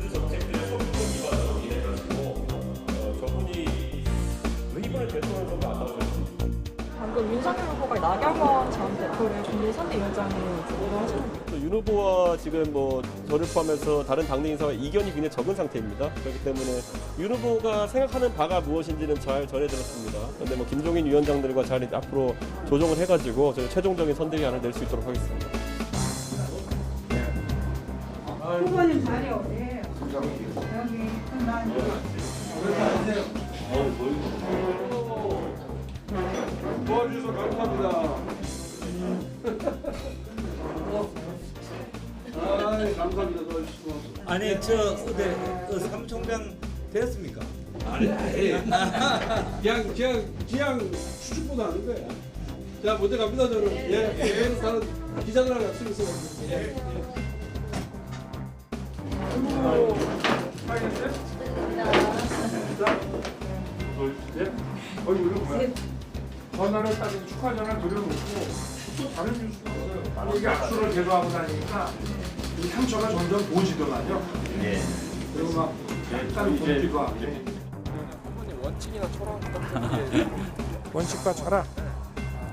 그 정책들의 소비권 위반으로 인해 가지고 저분이 이번에 대통령 선거 안 나오셨습니다. 방금 윤석열 후보가 나경원 전 대표를 국민선대위원장으로 하셨는데 후보와 지금 뭐 저를 포함해서 다른 당내 인사와 이견이 굉장히 적은 상태입니다. 그렇기 때문에 윤 후보가 생각하는 바가 무엇인지는 잘 전해들었습니다. 그런데 뭐 김종인 위원장들과 잘 앞으로 조정을 해가지고 저희 최종적인 선대위안을 낼 수 있도록 하겠습니다. 후보님 자리 어디에요? 여기. 도와주셔서 감사합니다. 감사합니다. 도와주셔서. 아니 어디 사무총장 되었습니까? 아니 그냥 수줍보다 하는 거야. 자 먼저 갑니다 저는. 예. 다른 기자들하고 약속 있어가지고. 예. 전화를 딱 축하 전화 드려놓고 또 다른 뉴스가 있어요. 이게 악수를 계속 하고 다니니까 이 상처가 점점 보지더만요. 예. 그리고 막 약간 붓기도 하고. 원칙이나 철학 원칙과 철학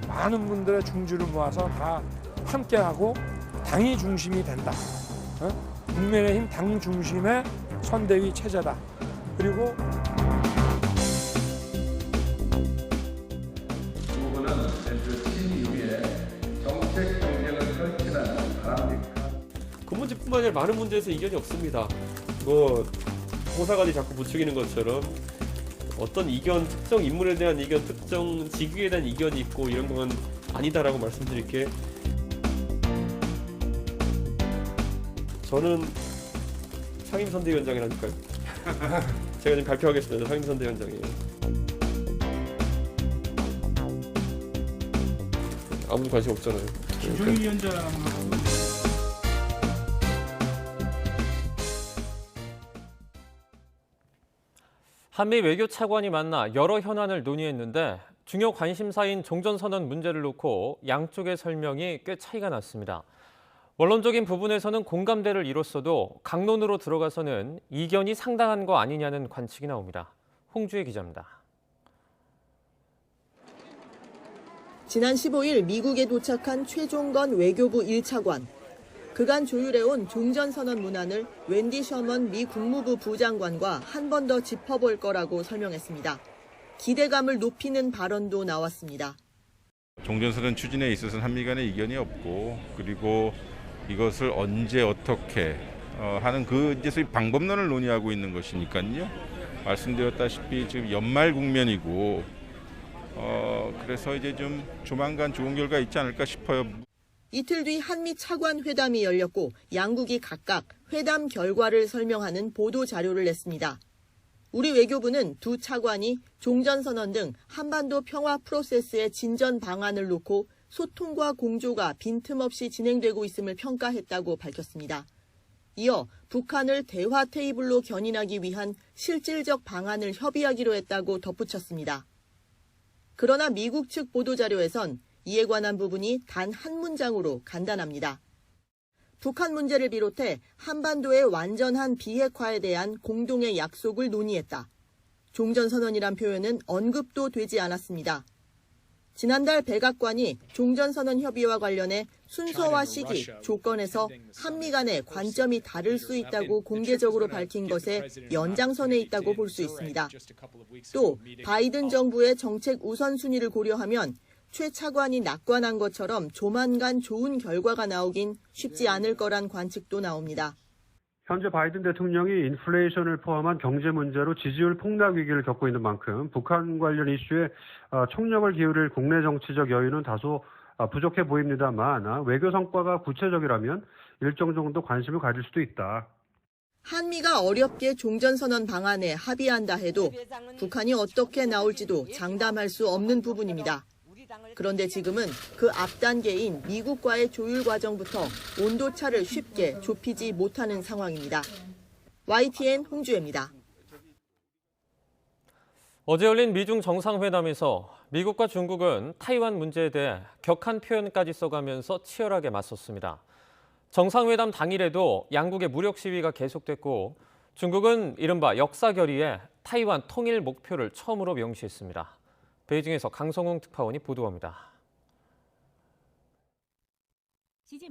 많은 분들의 중지를 모아서 다 함께하고 당이 중심이 된다. 국민의힘 당 중심의 선대위 체제다. 그리고 그 문제뿐만 아니라 많은 문제에서 이견이 없습니다. 뭐 호사관이 자꾸 부추기는 것처럼 어떤 이견, 특정 인물에 대한 이견, 특정 직위에 대한 이견이 있고 이런 건 아니다라고 말씀드릴게. 저는 상임선대위원장이라니까요. 제가 지금 발표하겠습니다. 상임선대위원장이에요. 아무도 관심 없잖아요. 김종인 위원장. 한미 외교 차관이 만나 여러 현안을 논의했는데 중요 관심사인 종전선언 문제를 놓고 양쪽의 설명이 꽤 차이가 났습니다. 원론적인 부분에서는 공감대를 이뤘어도 강론으로 들어가서는 이견이 상당한 거 아니냐는 관측이 나옵니다. 홍주혜 기자입니다. 지난 15일 미국에 도착한 최종건 외교부 1차관. 그간 조율해온 종전선언 문안을 웬디 셔먼 미 국무부 부장관과 한 번 더 짚어볼 거라고 설명했습니다. 기대감을 높이는 발언도 나왔습니다. 종전선언 추진에 있어서는 한미 간에 이견이 없고 그리고 이것을 언제 어떻게 하는 그 이제 소위 방법론을 논의하고 있는 것이니까요. 말씀드렸다시피 지금 연말 국면이고 그래서 이제 좀 조만간 좋은 결과 있지 않을까 싶어요. 이틀 뒤 한미 차관 회담이 열렸고 양국이 각각 회담 결과를 설명하는 보도 자료를 냈습니다. 우리 외교부는 두 차관이 종전선언 등 한반도 평화 프로세스의 진전 방안을 놓고 소통과 공조가 빈틈없이 진행되고 있음을 평가했다고 밝혔습니다. 이어 북한을 대화 테이블로 견인하기 위한 실질적 방안을 협의하기로 했다고 덧붙였습니다. 그러나 미국 측 보도자료에선 이에 관한 부분이 단 한 문장으로 간단합니다. 북한 문제를 비롯해 한반도의 완전한 비핵화에 대한 공동의 약속을 논의했다. 종전선언이란 표현은 언급도 되지 않았습니다. 지난달 백악관이 종전선언 협의와 관련해 순서와 시기, 조건에서 한미 간의 관점이 다를 수 있다고 공개적으로 밝힌 것에 연장선에 있다고 볼 수 있습니다. 또 바이든 정부의 정책 우선순위를 고려하면 최 차관이 낙관한 것처럼 조만간 좋은 결과가 나오긴 쉽지 않을 거란 관측도 나옵니다. 현재 바이든 대통령이 인플레이션을 포함한 경제 문제로 지지율 폭락 위기를 겪고 있는 만큼 북한 관련 이슈에 총력을 기울일 국내 정치적 여유는 다소 부족해 보입니다만 외교 성과가 구체적이라면 일정 정도 관심을 가질 수도 있다. 한미가 어렵게 종전선언 방안에 합의한다 해도 북한이 어떻게 나올지도 장담할 수 없는 부분입니다. 그런데 지금은 그 앞단계인 미국과의 조율 과정부터 온도차를 쉽게 좁히지 못하는 상황입니다. YTN 홍주혜입니다. 어제 열린 미중 정상회담에서 미국과 중국은 타이완 문제에 대해 격한 표현까지 써가면서 치열하게 맞섰습니다. 정상회담 당일에도 양국의 무력 시위가 계속됐고 중국은 이른바 역사 결의에 타이완 통일 목표를 처음으로 명시했습니다. 베이징에서 강성웅 특파원이 보도합니다.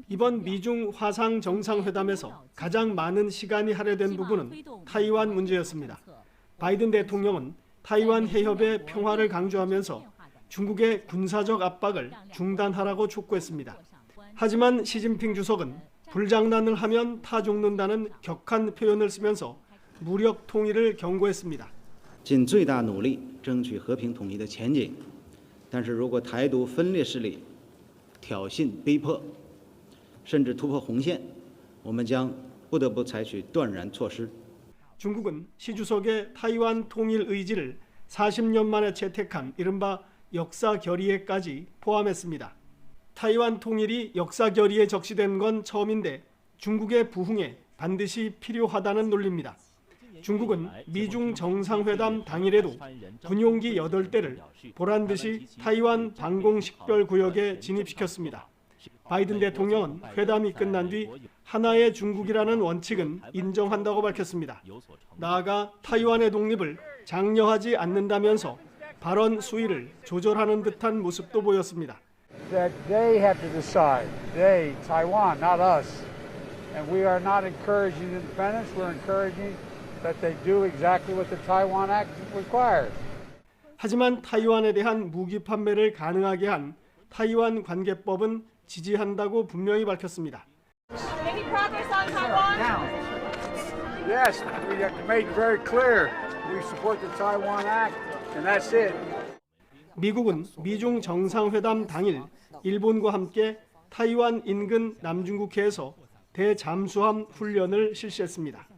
이번 미중 화상 정상회담에서 가장 많은 시간이 할애된 부분은 타이완 문제였습니다. 바이든 대통령은 타이완 해협의 평화를 강조하면서 중국의 군사적 압박을 중단하라고 촉구했습니다. 하지만 시진핑 주석은 불장난을 하면 타 죽는다는 격한 표현을 쓰면서 무력 통일을 경고했습니다. 尽最大努力争取和平统一的前景，但是如果台独分裂势力挑衅逼迫，甚至突破红线，我们将不得不采取断然措施。 중국은 시 주석의 타이완 통일 의지를 40년 만에 채택한 이른바 역사 결의에까지 포함했습니다. 타이완 통일이 역사 결의에 적시된 건 처음인데 중국의 부흥에 반드시 필요하다는 논리입니다. 중국은 미중 정상회담 당일에도 군용기 8대를 보란듯이 타이완 방공식별구역에 진입시켰습니다. 바이든 대통령은 회담이 끝난 뒤 하나의 중국이라는 원칙은 인정한다고 밝혔습니다. 나아가 타이완의 독립을 장려하지 않는다면서 발언 수위를 조절하는 듯한 모습도 보였습니다. That they have to decide. They, Taiwan, not us. And we are not encouraging independence. We're encouraging that they do exactly what the Taiwan Act requires. 하지만 타이완에 대한 무기 판매를 가능하게 한 타이완 관계법은 지지한다고 분명히 밝혔습니다. Any progress on Taiwan? Yes, we have made very clear. We support the Taiwan Act, and that's it. 미국은 미중 정상회담 당일 일본과 함께 타이완 인근 남중국해에서 대잠수함 훈련을 실시했습니다.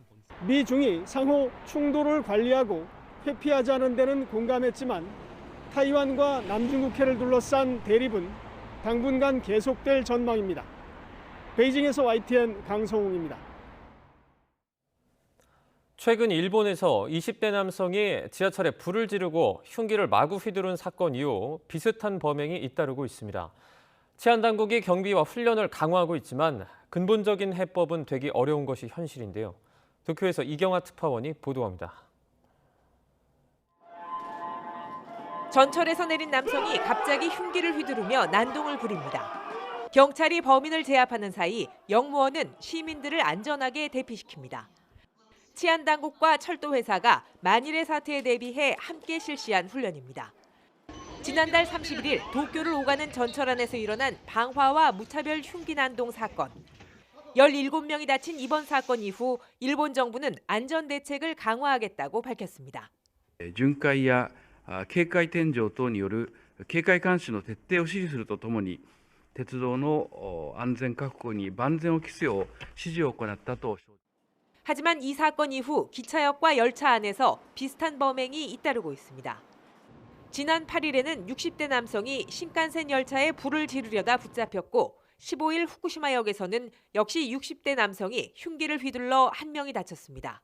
미중이 상호 충돌을 관리하고 회피하지 않은 데는 공감했지만 타이완과 남중국해를 둘러싼 대립은 당분간 계속될 전망입니다. 베이징에서 YTN 강성웅입니다. 최근 일본에서 20대 남성이 지하철에 불을 지르고 흉기를 마구 휘두른 사건 이후 비슷한 범행이 잇따르고 있습니다. 치안당국이 경비와 훈련을 강화하고 있지만 근본적인 해법은 되기 어려운 것이 현실인데요. 도쿄에서 이경아 특파원이 보도합니다. 전철에서 내린 남성이 갑자기 흉기를 휘두르며 난동을 부립니다. 경찰이 범인을 제압하는 사이 영무원은 시민들을 안전하게 대피시킵니다. 치안당국과 철도회사가 만일의 사태에 대비해 함께 실시한 훈련입니다. 지난달 31일 도쿄를 오가는 전철 안에서 일어난 방화와 무차별 흉기 난동 사건. 17명이 다친 이번 사건 이후 일본 정부는 안전 대책을 강화하겠다고 밝혔습니다. 巡回や警戒天井等による警戒監視の徹底を指示するとともに鉄道の安全確保に万全を期すよう指示を行ったと。 하지만 이 사건 이후 기차역과 열차 안에서 비슷한 범행이 잇따르고 있습니다. 지난 8일에는 60대 남성이 신칸센 열차에 불을 지르려다 붙잡혔고 15일 후쿠시마역에서는 역시 60대 남성이 흉기를 휘둘러 한 명이 다쳤습니다.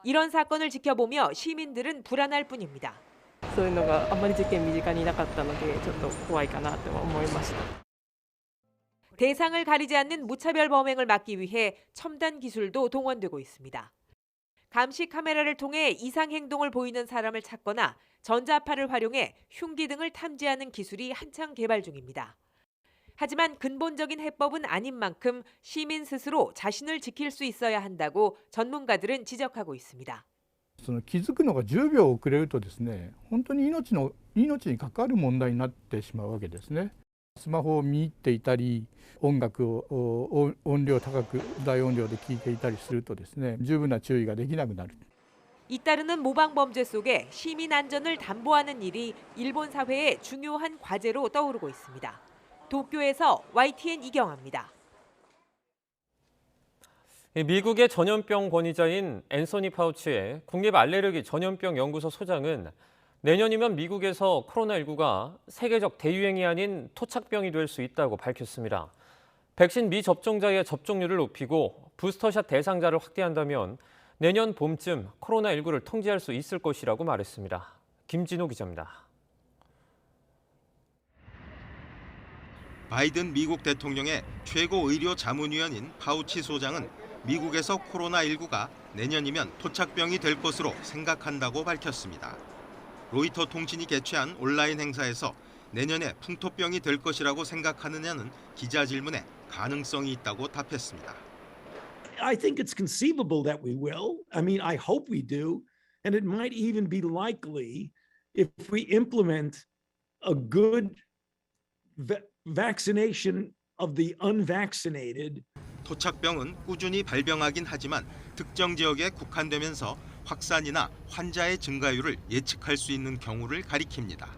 이런 사건을 지켜보며 시민들은 불안할 뿐입니다. そういうのがあまり事件身近になかったのでちょっと怖いかなと思いました。 대상을 가리지 않는 무차별 범행을 막기 위해 첨단 기술도 동원되고 있습니다. 감시 카메라를 통해 이상 행동을 보이는 사람을 찾거나 전자파를 활용해 흉기 등을 탐지하는 기술이 한창 개발 중입니다. 하지만 근본적인 해법은 아닌 만큼 시민 스스로 자신을 지킬 수 있어야 한다고 전문가들은 지적하고 있습니다. 気づくのが10秒遅れるとですね、本当に命に関わる問題になってしまうわけですね。スマホを見入っていたり、音楽を音量高く大音量で聞いていたりするとですね、十分な注意ができなくなる。 잇따르는 모방 범죄 속에 시민 안전을 담보하는 일이 일본 사회의 중요한 과제로 떠오르고 있습니다. 도쿄에서 YTN 이경아입니다. 미국의 전염병 권위자인 앤서니 파우치의 국립알레르기 전염병 연구소 소장은 내년이면 미국에서 코로나19가 세계적 대유행이 아닌 토착병이 될 수 있다고 밝혔습니다. 백신 미접종자의 접종률을 높이고 부스터샷 대상자를 확대한다면 내년 봄쯤 코로나19를 통제할 수 있을 것이라고 말했습니다. 김진호 기자입니다. 바이든 미국 대통령의 최고 의료 자문위원인 파우치 소장은 미국에서 코로나19가 내년이면 토착병이 될 것으로 생각한다고 밝혔습니다. 로이터 통신이 개최한 온라인 행사에서 내년에 풍토병이 될 것이라고 생각하느냐는 기자 질문에 가능성이 있다고 답했습니다. I think it's conceivable that we will. I mean, I hope we do. And it might even be likely if we implement a good vaccination of the unvaccinated. 토착병은 꾸준히 발병하긴 하지만 특정 지역에 국한되면서 확산이나 환자의 증가율을 예측할 수 있는 경우를 가리킵니다.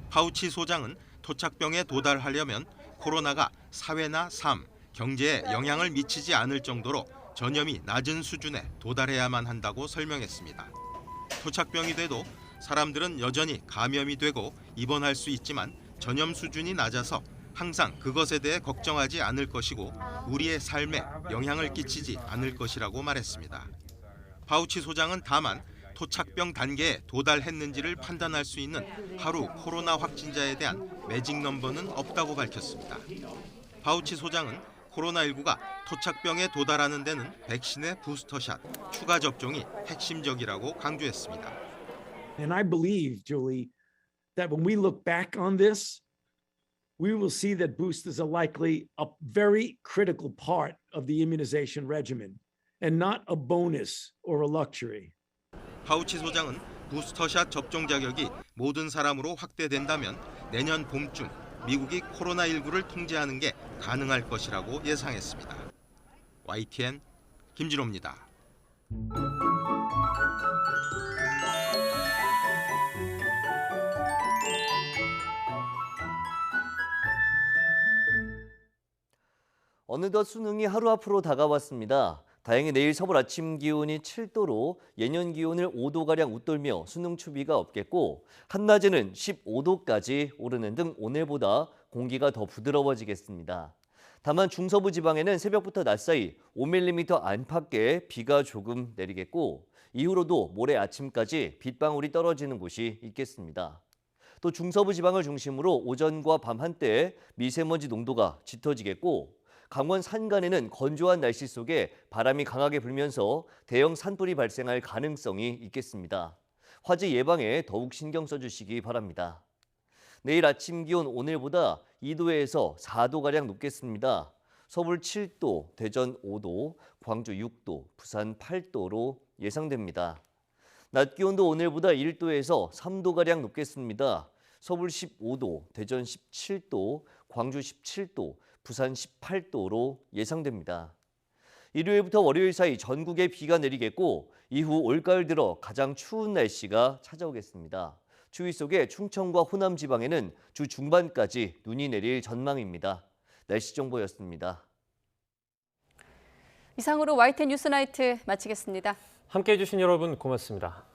파우치 소장은 토착병에 도달하려면 코로나가 사회나 삶, 경제에 영향을 미치지 않을 정도로 전염이 낮은 수준에 도달해야만 한다고 설명했습니다. 토착병이 돼도 사람들은 여전히 감염이 되고 입원할 수 있지만 전염 수준이 낮아서 항상 그것에 대해 걱정하지 않을 것이고 우리의 삶에 영향을 끼치지 않을 것이라고 말했습니다. 파우치 소장은 다만 토착병 단계에 도달했는지를 판단할 수 있는 하루 코로나 확진자에 대한 매직 넘버는 없다고 밝혔습니다. 파우치 소장은 코로나19가 토착병에 도달하는 데는 백신의 부스터샷, 추가 접종이 핵심적이라고 강조했습니다. And I believe, Julie, that when we look back on this, we will see that boosters are likely a very critical part of the immunization regimen and not a bonus or a luxury. 파우치 소장은 부스터샷 접종 자격이 모든 사람으로 확대된다면 내년 봄쯤 미국이 코로나19를 통제하는 게 가능할 것이라고 예상했습니다. YTN 김진호입니다. 어느덧 수능이 하루 앞으로 다가왔습니다. 다행히 내일 서울 아침 기온이 7도로 예년 기온을 5도가량 웃돌며 수능 추위가 없겠고 한낮에는 15도까지 오르는 등 오늘보다 공기가 더 부드러워지겠습니다. 다만 중서부 지방에는 새벽부터 낮 사이 5mm 안팎의 비가 조금 내리겠고 이후로도 모레 아침까지 빗방울이 떨어지는 곳이 있겠습니다. 또 중서부 지방을 중심으로 오전과 밤 한때 미세먼지 농도가 짙어지겠고 강원 산간에는 건조한 날씨 속에 바람이 강하게 불면서 대형 산불이 발생할 가능성이 있겠습니다. 화재 예방에 더욱 신경 써주시기 바랍니다. 내일 아침 기온 오늘보다 2도에서 4도가량 높겠습니다. 서울 7도, 대전 5도, 광주 6도, 부산 8도로 예상됩니다. 낮 기온도 오늘보다 1도에서 3도가량 높겠습니다. 서울 15도, 대전 17도, 광주 17도, 부산 18도로 예상됩니다. 일요일부터 월요일 사이 전국에 비가 내리겠고 이후 올가을 들어 가장 추운 날씨가 찾아오겠습니다. 추위 속에 충청과 호남 지방에는 주 중반까지 눈이 내릴 전망입니다. 날씨 정보였습니다. 이상으로 YTN 뉴스나이트 마치겠습니다. 함께해 주신 여러분 고맙습니다.